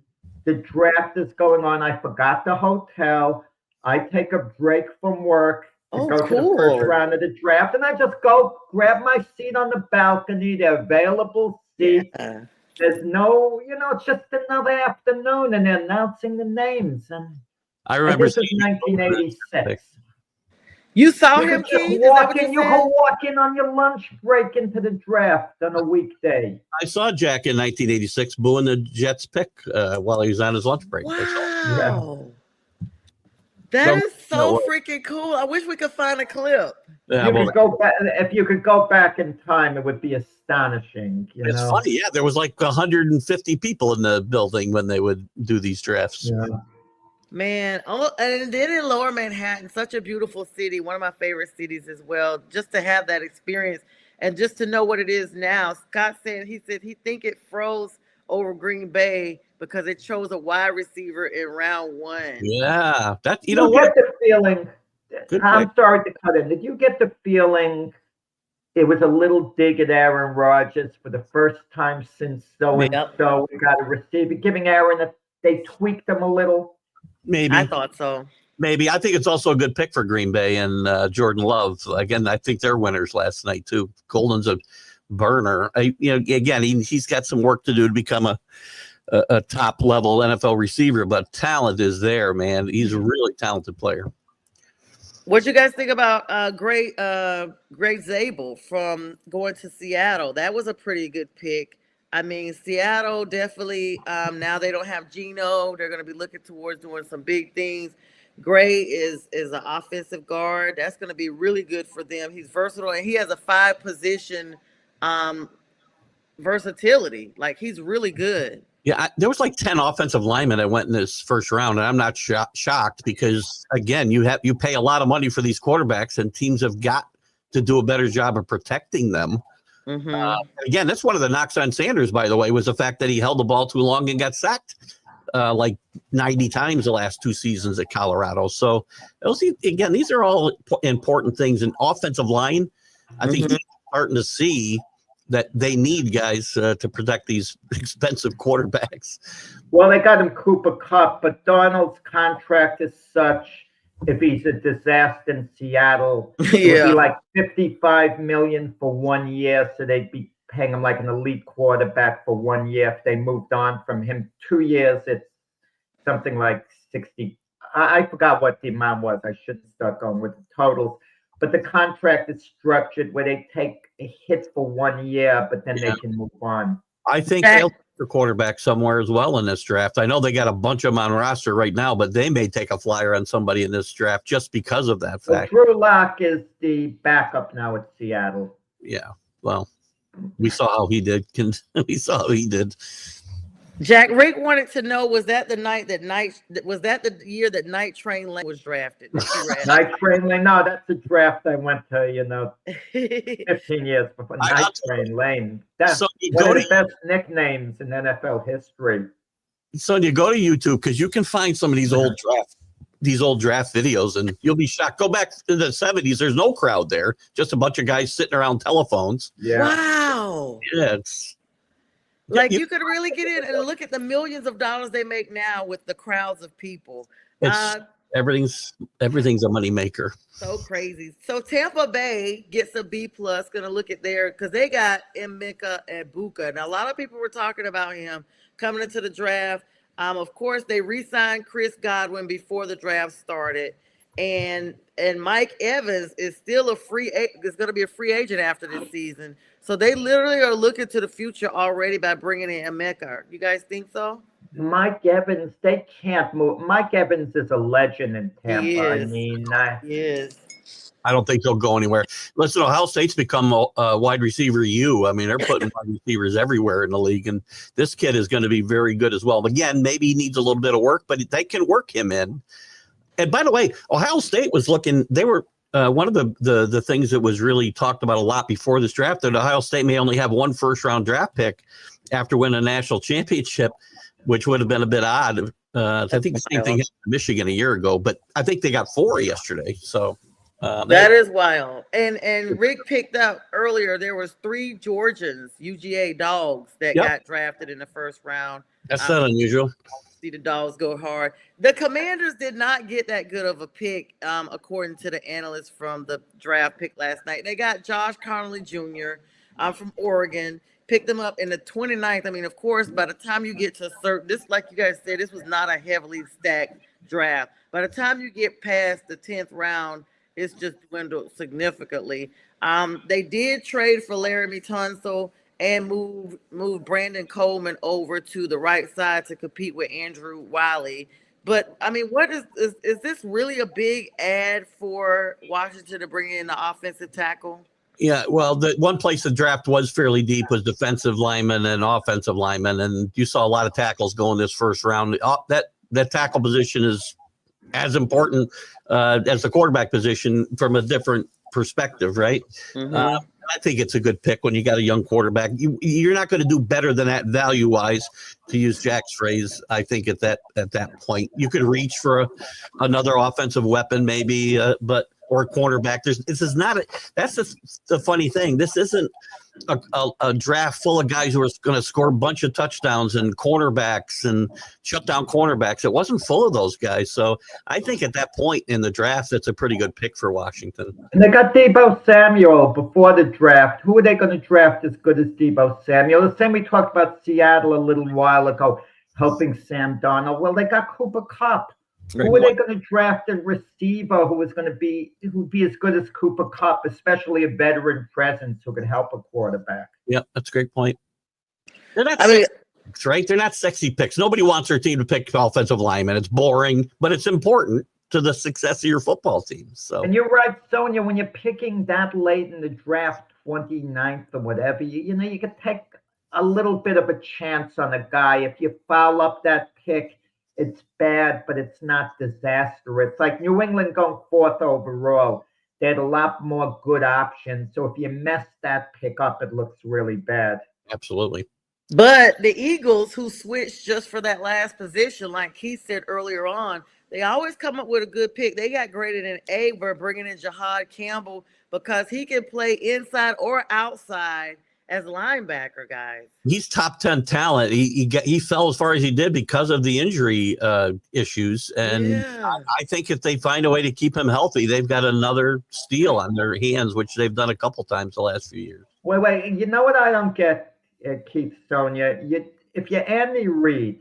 The draft is going on. I forgot the hotel. I take a break from work to go to the first round of the draft, and I just go grab my seat on the balcony. They're available seats. Yeah. There's no, it's just another afternoon, and they're announcing the names. And I remember this is 1986. You saw him, Keith? You can walk in on your lunch break into the draft on a weekday. I saw Jack in 1986 booing the Jets pick while he was on his lunch break. Wow. That is so freaking cool. I wish we could find a clip. Yeah, if you could go back in time, it would be astonishing. It's funny. Yeah, there was like 150 people in the building when they would do these drafts. Yeah. Man, and then in Lower Manhattan, such a beautiful city, one of my favorite cities as well, just to have that experience and just to know what it is now. Scott said he think it froze over Green Bay because it chose a wide receiver in round 1. Yeah, you know what? Get the feeling. I'm sorry to cut in. Did you get the feeling it was a little dig at Aaron Rodgers for the first time since so-and-so we got a receiver, giving Aaron they tweaked him a little? Maybe. I thought so. Maybe. I think it's also a good pick for Green Bay and Jordan Love. Again, I think they're winners last night too. Golden's a burner. Again, he's got some work to do to become a top level NFL receiver, but talent is there, man. He's a really talented player. What you guys think about Greg Zabel from going to Seattle? That was a pretty good pick. I mean, Seattle definitely, now they don't have Geno. They're going to be looking towards doing some big things. Gray is an offensive guard. That's going to be really good for them. He's versatile, and he has a 5-position versatility. Like, he's really good. Yeah, there was like 10 offensive linemen that went in this first round, and I'm not shocked because, again, you pay a lot of money for these quarterbacks, and teams have got to do a better job of protecting them. Mm-hmm. Again, that's one of the knocks on Sanders, by the way, was the fact that he held the ball too long and got sacked like 90 times the last 2 seasons at Colorado. So, again, these are all important things. And offensive line, I think he's starting to see that they need guys to protect these expensive quarterbacks. Well, they got him Cooper Kupp, but Darnold's contract is such. If he's a disaster in Seattle, it would be like $55 million for 1 year. So they'd be paying him like an elite quarterback for 1 year. If they moved on from him 2 years, it's something like 60. I forgot what the amount was. I shouldn't start going with the totals. But the contract is structured where they take a hit for 1 year, but then they can move on. I think for quarterback somewhere as well in this draft. I know they got a bunch of them on roster right now, but they may take a flyer on somebody in this draft just because of that Well, fact. Drew Lock is the backup now at Seattle. Yeah. Well, we saw how he did. We saw how he did. Jack Rick wanted to know, was that the year that Night Train Lane was drafted? Night Train Lane? No, that's the draft I went to, 15 years before. Night Train Lane. That's so one of the best nicknames in NFL history. Sonja, go to YouTube because you can find some of these old draft videos, and you'll be shocked. Go back to the 70s. There's no crowd there, just a bunch of guys sitting around telephones. Yeah. Wow. Yeah, it's like you could really get in and look at the millions of dollars they make now with the crowds of people. Everything's a moneymaker. So crazy. So Tampa Bay gets a B+. Gonna look at because they got Emeka Egbuka. Now a lot of people were talking about him coming into the draft. Of course, they re-signed Chris Godwin before the draft started, and Mike Evans is still is going to be a free agent after this season. So they literally are looking to the future already by bringing in Emeka. You guys think so? Mike Evans, they can't move. Mike Evans is a legend in Tampa. He is. I mean, he is. I don't think he'll go anywhere. Listen, Ohio State's become a wide receiver U. I mean, they're putting wide receivers everywhere in the league, and this kid is going to be very good as well. Again, maybe he needs a little bit of work, but they can work him in. And by the way, Ohio State was looking. They were one of the things that was really talked about a lot before this draft, that Ohio State may only have one first-round draft pick after winning a national championship, which would have been a bit odd. I think the same thing happened to Michigan a year ago, but I think they got 4 yesterday. So that is wild. And Rick picked up earlier, there was 3 Georgians, UGA Dogs, that got drafted in the first round. That's not unusual. See the Dogs go hard. The Commanders did not get that good of a pick, according to the analysts from the draft pick last night. They got Josh Connolly Jr. From Oregon. Picked them up in the 29th. I mean, of course, by the time you get to this, like you guys said, this was not a heavily stacked draft. By the time you get past the 10th round, it's just dwindled significantly. They did trade for Laramie Tunsil and move Brandon Coleman over to the right side to compete with Andrew Wiley. But I mean, what is this really a big ad for Washington to bring in the offensive tackle? Yeah, well, the one place the draft was fairly deep was defensive linemen and offensive linemen, and you saw a lot of tackles go in this first round. That tackle position is as important as the quarterback position from a different perspective, right? Mm-hmm. I think it's a good pick when you got a young quarterback. You're not going to do better than that value-wise, to use Jack's phrase. I think at that point, you could reach for another offensive weapon, maybe, or a cornerback. That's the funny thing. This isn't a draft full of guys who are going to score a bunch of touchdowns and cornerbacks and shut down cornerbacks. It wasn't full of those guys. So I think at that point in the draft, that's a pretty good pick for Washington. And they got Deebo Samuel before the draft. Who are they going to draft as good as Deebo Samuel? The same we talked about Seattle a little while ago, helping Sam Darnold. Well, they got Cooper Kupp. Who are they going to draft a receiver who'd be as good as Cooper Kupp, especially a veteran presence who can help a quarterback? Yeah, that's a great point. They're not sexy picks, right? They're not sexy picks. Nobody wants their team to pick offensive linemen. It's boring, but it's important to the success of your football team. So, and you're right, Sonja, when you're picking that late in the draft, 29th or whatever, you could take a little bit of a chance on a guy. If you foul up that pick, it's bad, but it's not disaster. It's like New England going 4th overall. They had a lot more good options. So if you mess that pick up, it looks really bad. Absolutely. But the Eagles, who switched just for that last position, like Keith said earlier on, they always come up with a good pick. They got graded an A for bringing in Jahad Campbell because he can play inside or outside as linebacker, guys. He's top 10 talent. He fell as far as he did because of the injury issues. And I think if they find a way to keep him healthy, they've got another steal on their hands, which they've done a couple times the last few years. Wait. You know what I don't get, Keith, Sonja? If you're Andy Reid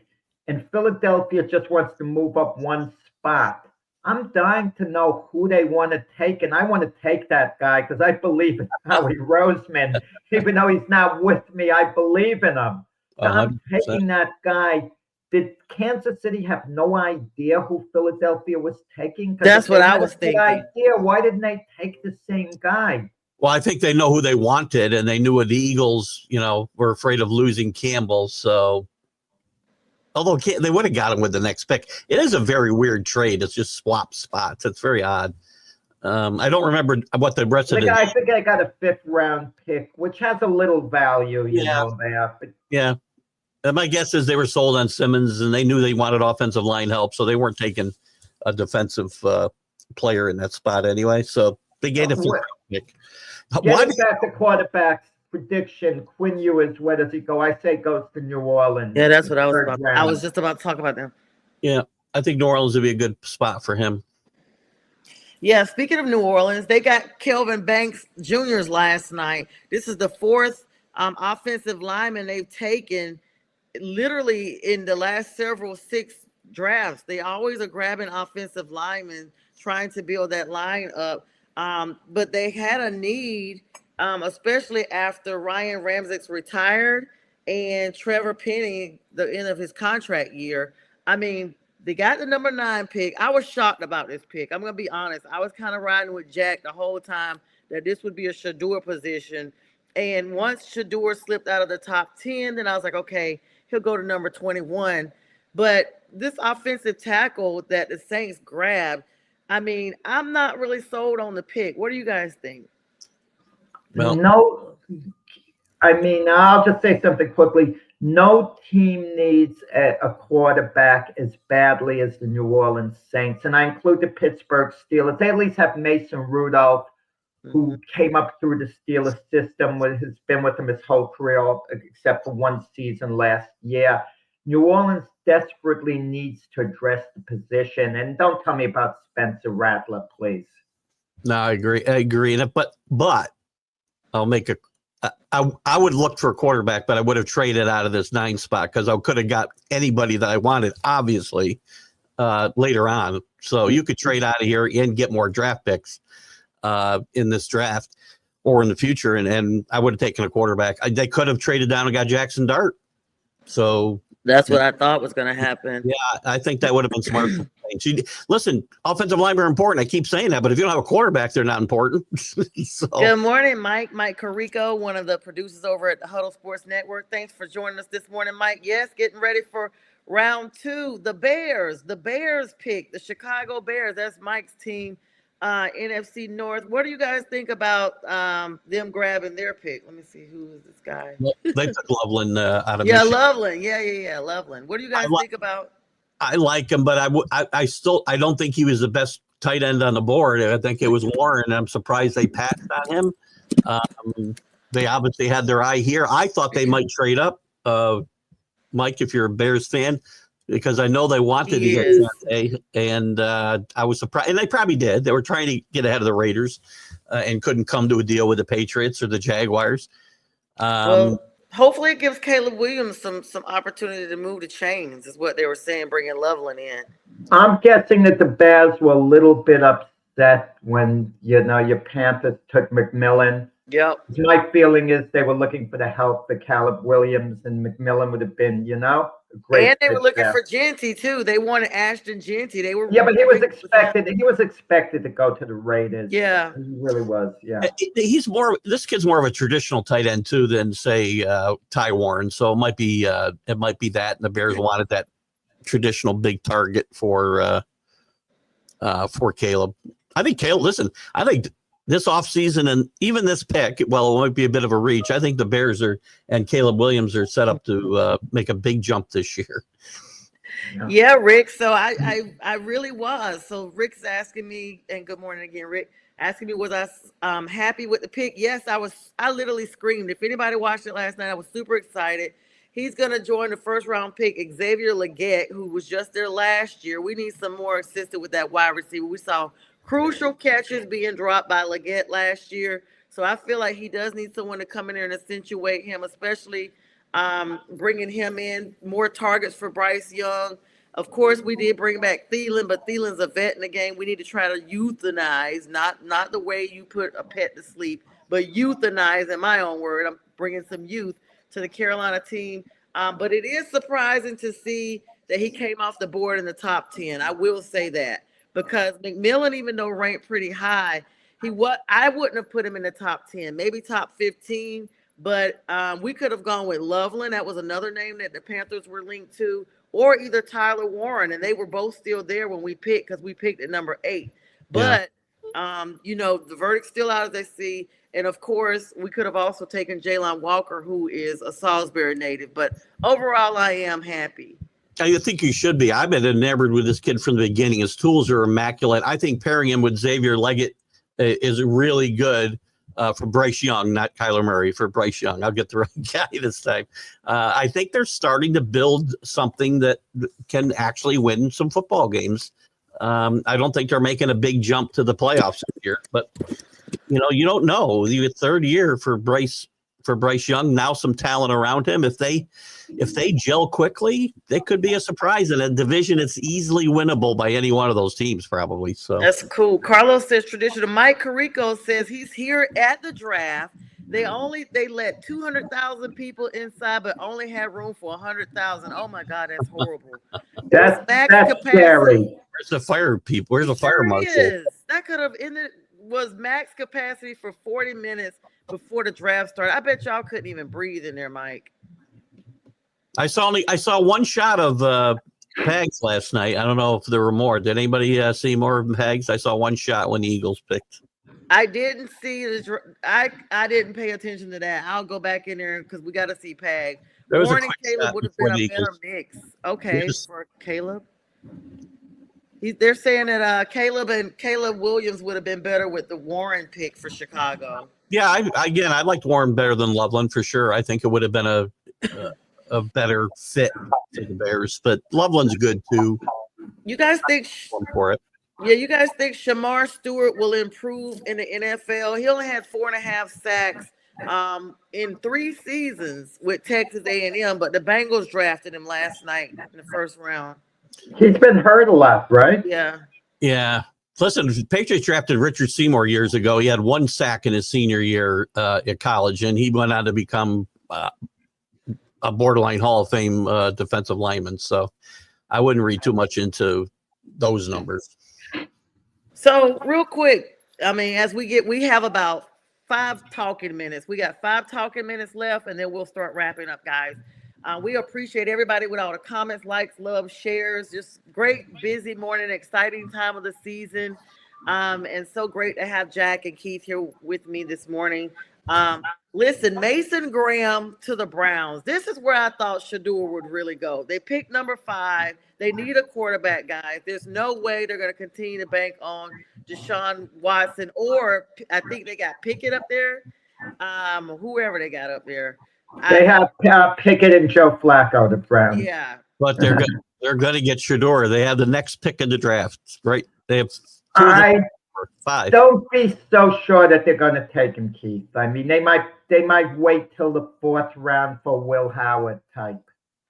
and Philadelphia just wants to move up one spot, I'm dying to know who they want to take, and I want to take that guy because I believe in Howie Roseman. Even though he's not with me, I believe in him. I'm 100%. taking that guy. Did Kansas City have no idea who Philadelphia was taking? Because That's if what they I had a was good thinking. idea, why didn't they take the same guy? Well, I think they know who they wanted, and they knew the Eagles, were afraid of losing Campbell. So, although they would have got him with the next pick. It is a very weird trade. It's just swap spots. It's very odd. I don't remember what the rest of the. I think I got a 5th-round pick, which has a little value, Yeah. there. But Yeah. And my guess is they were sold on Simmons, and they knew they wanted offensive line help, so they weren't taking a defensive player in that spot anyway. So they gave a 5th-round pick. Getting back to quarterbacks prediction, Quinn Ewers, where does he go? I say goes to New Orleans. Yeah, that's what I was 3rd about. round. I was just about to talk about them. Yeah, I think New Orleans would be a good spot for him. Yeah, speaking of New Orleans, they got Kelvin Banks Jr.'s last night. This is the 4th offensive lineman they've taken literally in the last 6 drafts. They always are grabbing offensive linemen, trying to build that line up. But they had a need, especially after Ryan Ramczyk retired and Trevor Penny, the end of his contract year. I mean, they got the number 9 pick. I was shocked about this pick. I'm going to be honest. I was kind of riding with Jack the whole time that this would be a Shador position. And once Shador slipped out of the top 10, then I was like, okay, he'll go to number 21. But this offensive tackle that the Saints grabbed, I mean, I'm not really sold on the pick. What do you guys think? Well, no, I mean, I'll just say something quickly. No team needs a quarterback as badly as the New Orleans Saints, and I include the Pittsburgh Steelers. They at least have Mason Rudolph, who came up through the Steelers system, has been with them his whole career, except for one season last year. New Orleans desperately needs to address the position, and don't tell me about Spencer Rattler, please. No, I agree. But I'll make I would look for a quarterback, but I would have traded out of this 9 spot because I could have got anybody that I wanted, obviously, later on. So you could trade out of here and get more draft picks in this draft or in the future, and I would have taken a quarterback. They could have traded down and got Jackson Dart. So that's what I thought was going to happen. Yeah, I think that would have been smart. Listen, offensive linemen are important. I keep saying that, but if you don't have a quarterback, they're not important. So. Good morning, Mike. Mike Carrico, one of the producers over at the Huddle Sports Network. Thanks for joining us this morning, Mike. Yes, getting ready for round 2. The Bears pick the Chicago Bears. That's Mike's team, NFC North. What do you guys think about them grabbing their pick? Let me see, who is this guy? Well, they took Loveland out of Michigan. Loveland. Yeah, Loveland. What do you guys think about? I like him, but I don't think he was the best tight end on the board. I think it was Warren. And I'm surprised they passed on him. They obviously had their eye here. I thought they might trade up, Mike, if you're a Bears fan, because I know they wanted to get Sante, and I was surprised. And they probably did. They were trying to get ahead of the Raiders and couldn't come to a deal with the Patriots or the Jaguars. Well, hopefully it gives Caleb Williams some opportunity to move the chains, is what they were saying, bringing Loveland in. I'm guessing that the Bears were a little bit upset when, your Panthers took McMillan. Yep. My feeling is they were looking for the help for Caleb Williams, and McMillan would have been, a great. And they were looking for Genty too. They wanted Ashton Genty. They were. Yeah, but he was expected to go to the Raiders. Yeah, he really was. Yeah, this kid's more of a traditional tight end too than say Ty Warren. So it might be that, and the Bears wanted that traditional big target for Caleb. I think Caleb. Listen, I think this offseason and even this pick, well, it might be a bit of a reach. I think the Bears and Caleb Williams are set up to make a big jump this year. Yeah, Rick. So I really was. So Rick's asking me, and good morning again, Rick, asking me, was I happy with the pick? Yes, I was. I literally screamed. If anybody watched it last night, I was super excited. He's going to join the 1st-round pick, Xavier Legette, who was just there last year. We need some more assistance with that wide receiver. We saw crucial catches being dropped by Legette last year. So I feel like he does need someone to come in there and accentuate him, especially bringing him in, more targets for Bryce Young. Of course, we did bring back Thielen, but Thielen's a vet in the game. We need to try to euthanize, not the way you put a pet to sleep, but euthanize, in my own word. I'm bringing some youth to the Carolina team. But it is surprising to see that he came off the board in the top 10. I will say that because McMillan, even though ranked pretty high, I wouldn't have put him in the top 10, maybe top 15. But we could have gone with Loveland. That was another name that the Panthers were linked to, or either Tyler Warren, and they were both still there when we picked because we picked at number 8. But the verdict's still out as they see. And of course, we could have also taken Jalen Walker, who is a Salisbury native. But overall, I am happy. I think you should be. I've been enamored with this kid from the beginning. His tools are immaculate. I think pairing him with Xavier Leggett is really good for Bryce Young, not Kyler Murray, for Bryce Young. I'll get the right guy this time. I think they're starting to build something that can actually win some football games. I don't think they're making a big jump to the playoffs this year, but you don't know. You get third year for Bryce Young, now some talent around him. If they gel quickly, they could be a surprise in a division. It's easily winnable by any one of those teams, probably. So that's cool. Carlos says traditional. Mike Carrico says he's here at the draft. They let 200,000 people inside, but only had room for 100,000. Oh my God, that's horrible. That's scary. Where's the fire people? Where's the fire marshal? That could have ended. Was max capacity for 40 minutes before the draft started. I bet y'all couldn't even breathe in there, Mike. I saw one shot of Pags last night. I don't know if there were more. Did anybody see more of Pags? I saw one shot when the Eagles picked. I didn't see I didn't pay attention to that. I'll go back in there because we got to see Pag. Warren and Caleb would have been a better mix. Okay, for Caleb. They're saying that Caleb Williams would have been better with the Warren pick for Chicago. Yeah, I liked Warren better than Loveland for sure. I think it would have been a better fit for the Bears, but Loveland's good too. You guys think for it? Yeah, you guys think Shamar Stewart will improve in the NFL? He only had 4.5 sacks in 3 seasons with Texas A&M, but the Bengals drafted him last night in the first round. He's been hurt a lot, right? Yeah. Yeah. Listen, the Patriots drafted Richard Seymour years ago. He had 1 sack in his senior year at college, and he went on to become a borderline Hall of Fame defensive lineman. So I wouldn't read too much into those numbers. So real quick, I mean, we have about 5 talking minutes. We got 5 talking minutes left, and then we'll start wrapping up, guys. We appreciate everybody with all the comments, likes, love, shares. Just great, busy morning, exciting time of the season. And so great to have Jack and Keith here with me this morning. Listen, Mason Graham to the Browns. This is where I thought Shedeur would really go. They picked number 5. They need a quarterback, guys. There's no way they're going to continue to bank on Deshaun Watson, or I think they got Pickett up there. Whoever they got up there. They have Pickett and Joe Flacco, the Browns. Yeah. But they're going to get Shedeur. They have the next pick in the draft, right? They have 5. Don't be so sure that they're going to take him, Keith. I mean, they might wait till the 4th round for Will Howard type.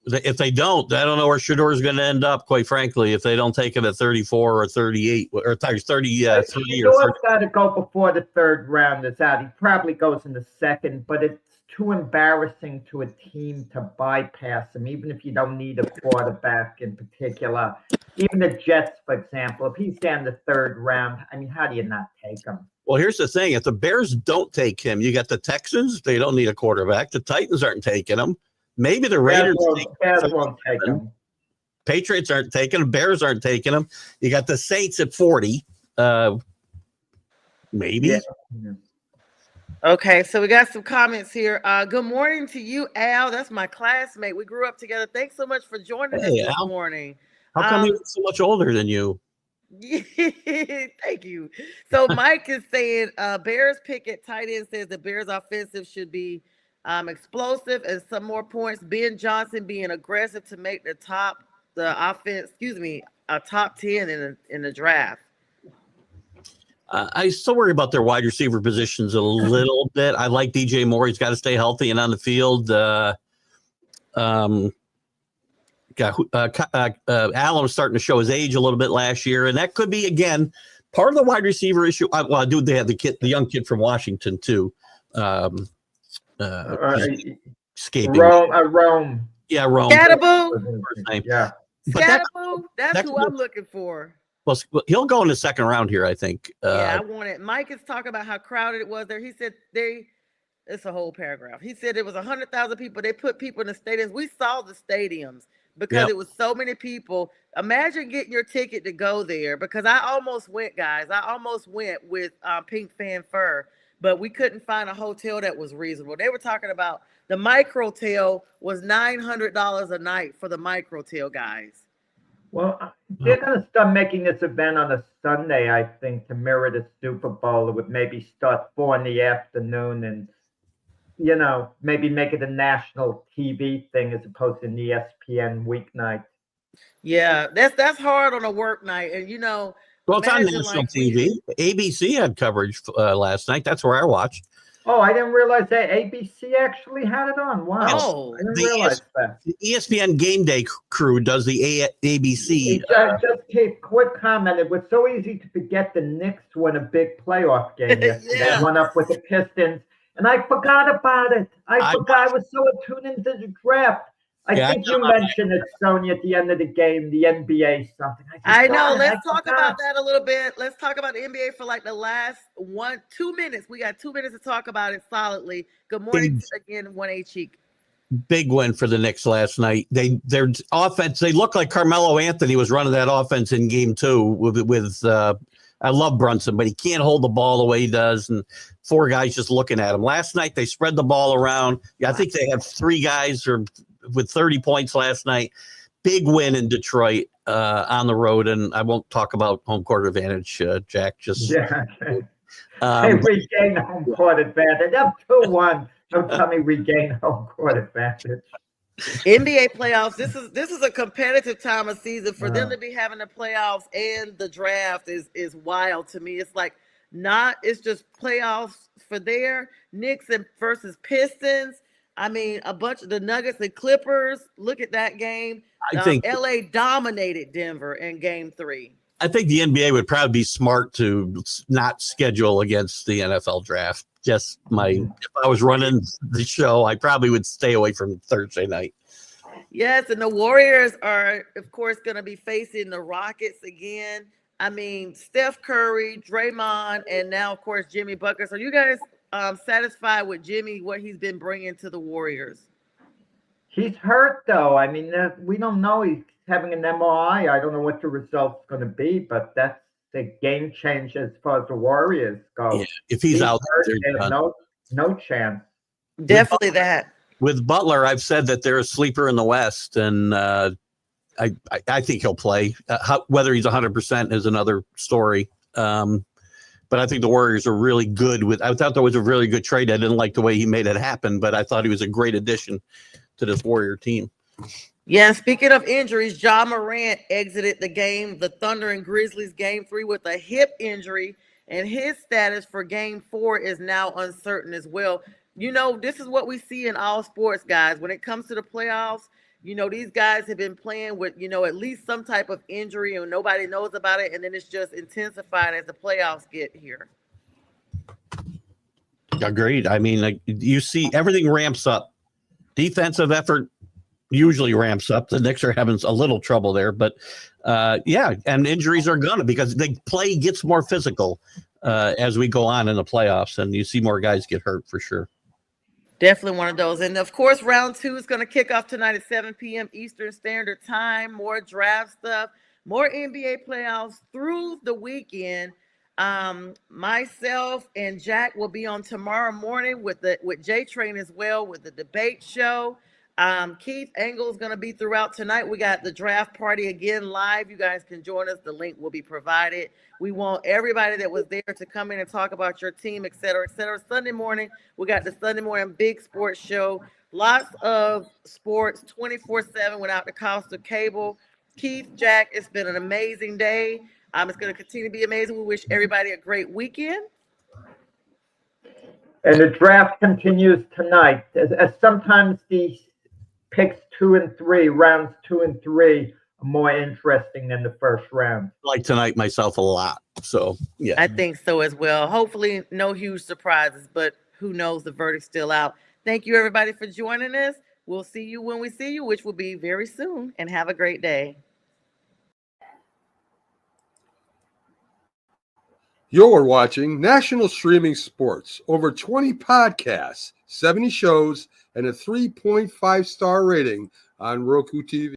If they don't, I don't know where Shedeur is going to end up, quite frankly, if they don't take him at 34 or 38 or 30. Shedeur's got to go before the 3rd round is out. He probably goes in the 2nd, but it's too embarrassing to a team to bypass him, even if you don't need a quarterback in particular. Even the Jets, for example, if he's down the 3rd round, I mean, how do you not take him? Well, here's the thing. If the Bears don't take him, you got the Texans. They don't need a quarterback. The Titans aren't taking him. Maybe the Raiders won't take him. Patriots aren't taking him. Bears aren't taking him. You got the Saints at 40. Maybe. Yeah. Okay, so we got some comments here. Good morning to you, Al. That's my classmate. We grew up together. Thanks so much for joining us this morning. How come he's so much older than you? Thank you. So Mike is saying Bears pick at tight end says the Bears offensive should be explosive and some more points. Ben Johnson being aggressive to make a top 10 in the draft. I still worry about their wide receiver positions a little bit. I like DJ Moore. He's got to stay healthy and on the field. Allen was starting to show his age a little bit last year, and that could be, again, part of the wide receiver issue. They had the young kid from Washington too. Escaping. Rome. Yeah, Rome. Scatterboo. First name. Yeah. But Scatterboo. That's that's who I'm looking for. well, he'll go in the second round here, I think. Yeah, I want it. Mike is talking about how crowded it was there. He said it's a whole paragraph. He said it was 100,000 people. They put people in the stadiums. We saw the stadiums because it was so many people. Imagine getting your ticket to go there, because I almost went, guys. I almost went with Pink Fan Fur, but we couldn't find a hotel that was reasonable. They were talking about the microtel was $900 a night for the microtel, guys. Well, they're going to start making this event on a Sunday, I think, to mirror the Super Bowl. It would maybe start 4 in the afternoon and, maybe make it a national TV thing as opposed to an ESPN weeknight. Yeah, that's hard on a work night. And, well, it's on imagine, national like, TV. ABC had coverage last night. That's where I watched. Oh, I didn't realize that ABC actually had it on. Wow. Oh. I didn't realize that. The ESPN Game Day crew does the ABC. Just a quick comment. It was so easy to forget the Knicks won a big playoff game yesterday. Yeah. They won up with the Pistons, and I forgot about it. I forgot. I was so attuned into the draft. I think you mentioned it, Sonia, at the end of the game, the NBA something. I know. Let's talk about that a little bit. Let's talk about the NBA for like the last 2 minutes. We got 2 minutes to talk about it solidly. Good morning again, 1A Cheek. Big win for the Knicks last night. Their offense, they look like Carmelo Anthony was running that offense in game 2 with I love Brunson, but he can't hold the ball the way he does, and 4 guys just looking at him. Last night they spread the ball around. I think they have 3 guys with 30 points last night. Big win in Detroit on the road, and I won't talk about home court advantage, Jack. They regained home court advantage. Up 2-1. Don't tell me regain home court advantage. NBA playoffs. This is a competitive time of season for them to be having the playoffs and the draft is wild to me. It's like it's just playoffs for their Knicks versus Pistons. I mean, a bunch of the Nuggets and Clippers. Look at that game. I think LA dominated Denver in game 3. I think the NBA would probably be smart to not schedule against the NFL draft. Just if I was running the show, I probably would stay away from Thursday night. Yes, and the Warriors are, of course, going to be facing the Rockets again. I mean, Steph Curry, Draymond, and now, of course, Jimmy Butler. So you guys satisfied with Jimmy, what he's been bringing to the Warriors? He's hurt, though. I mean, we don't know. He's having an MRI. I don't know what the result's going to be, but that's the game change as far as the Warriors go. Yeah, if he's out, hurt, no chance. Definitely that. With Butler, I've said that they're a sleeper in the West, and I think he'll play. Whether he's 100% is another story. But I think the Warriors are really good I thought that was a really good trade. I didn't like the way he made it happen, but I thought he was a great addition to this Warrior team. Yeah, speaking of injuries, Ja Morant exited the Thunder and Grizzlies game 3 with a hip injury, and his status for game 4 is now uncertain as well. This is what we see in all sports, guys. When it comes to the playoffs, these guys have been playing with, at least some type of injury and nobody knows about it. And then it's just intensified as the playoffs get here. Agreed. I mean, you see everything ramps up. Defensive effort usually ramps up. The Knicks are having a little trouble there, but and injuries are gonna, because the play gets more physical as we go on in the playoffs, and you see more guys get hurt for sure. Definitely one of those. And of course, round 2 is going to kick off tonight at 7 p.m. Eastern Standard Time. More draft stuff, more NBA playoffs through the weekend. Myself and Jack will be on tomorrow morning with J Train as well, with the debate show. Keith Engel is going to be throughout tonight. We got the draft party again live. You guys can join us. The link will be provided. We want everybody that was there to come in and talk about your team, et cetera, et cetera. Sunday morning, we got the Sunday morning big sports show. Lots of sports 24/7 without the cost of cable. Keith, Jack, it's been an amazing day. It's going to continue to be amazing. We wish everybody a great weekend. And the draft continues tonight. As sometimes the picks 2 and 3, rounds 2 and 3, are more interesting than the first round. Like tonight myself a lot. So, yeah. I think so as well. Hopefully no huge surprises, but who knows? The verdict's still out. Thank you, everybody, for joining us. We'll see you when we see you, which will be very soon. And have a great day. You're watching National Streaming Sports. Over 20 podcasts, 70 shows, and a 3.5-star rating on Roku TV.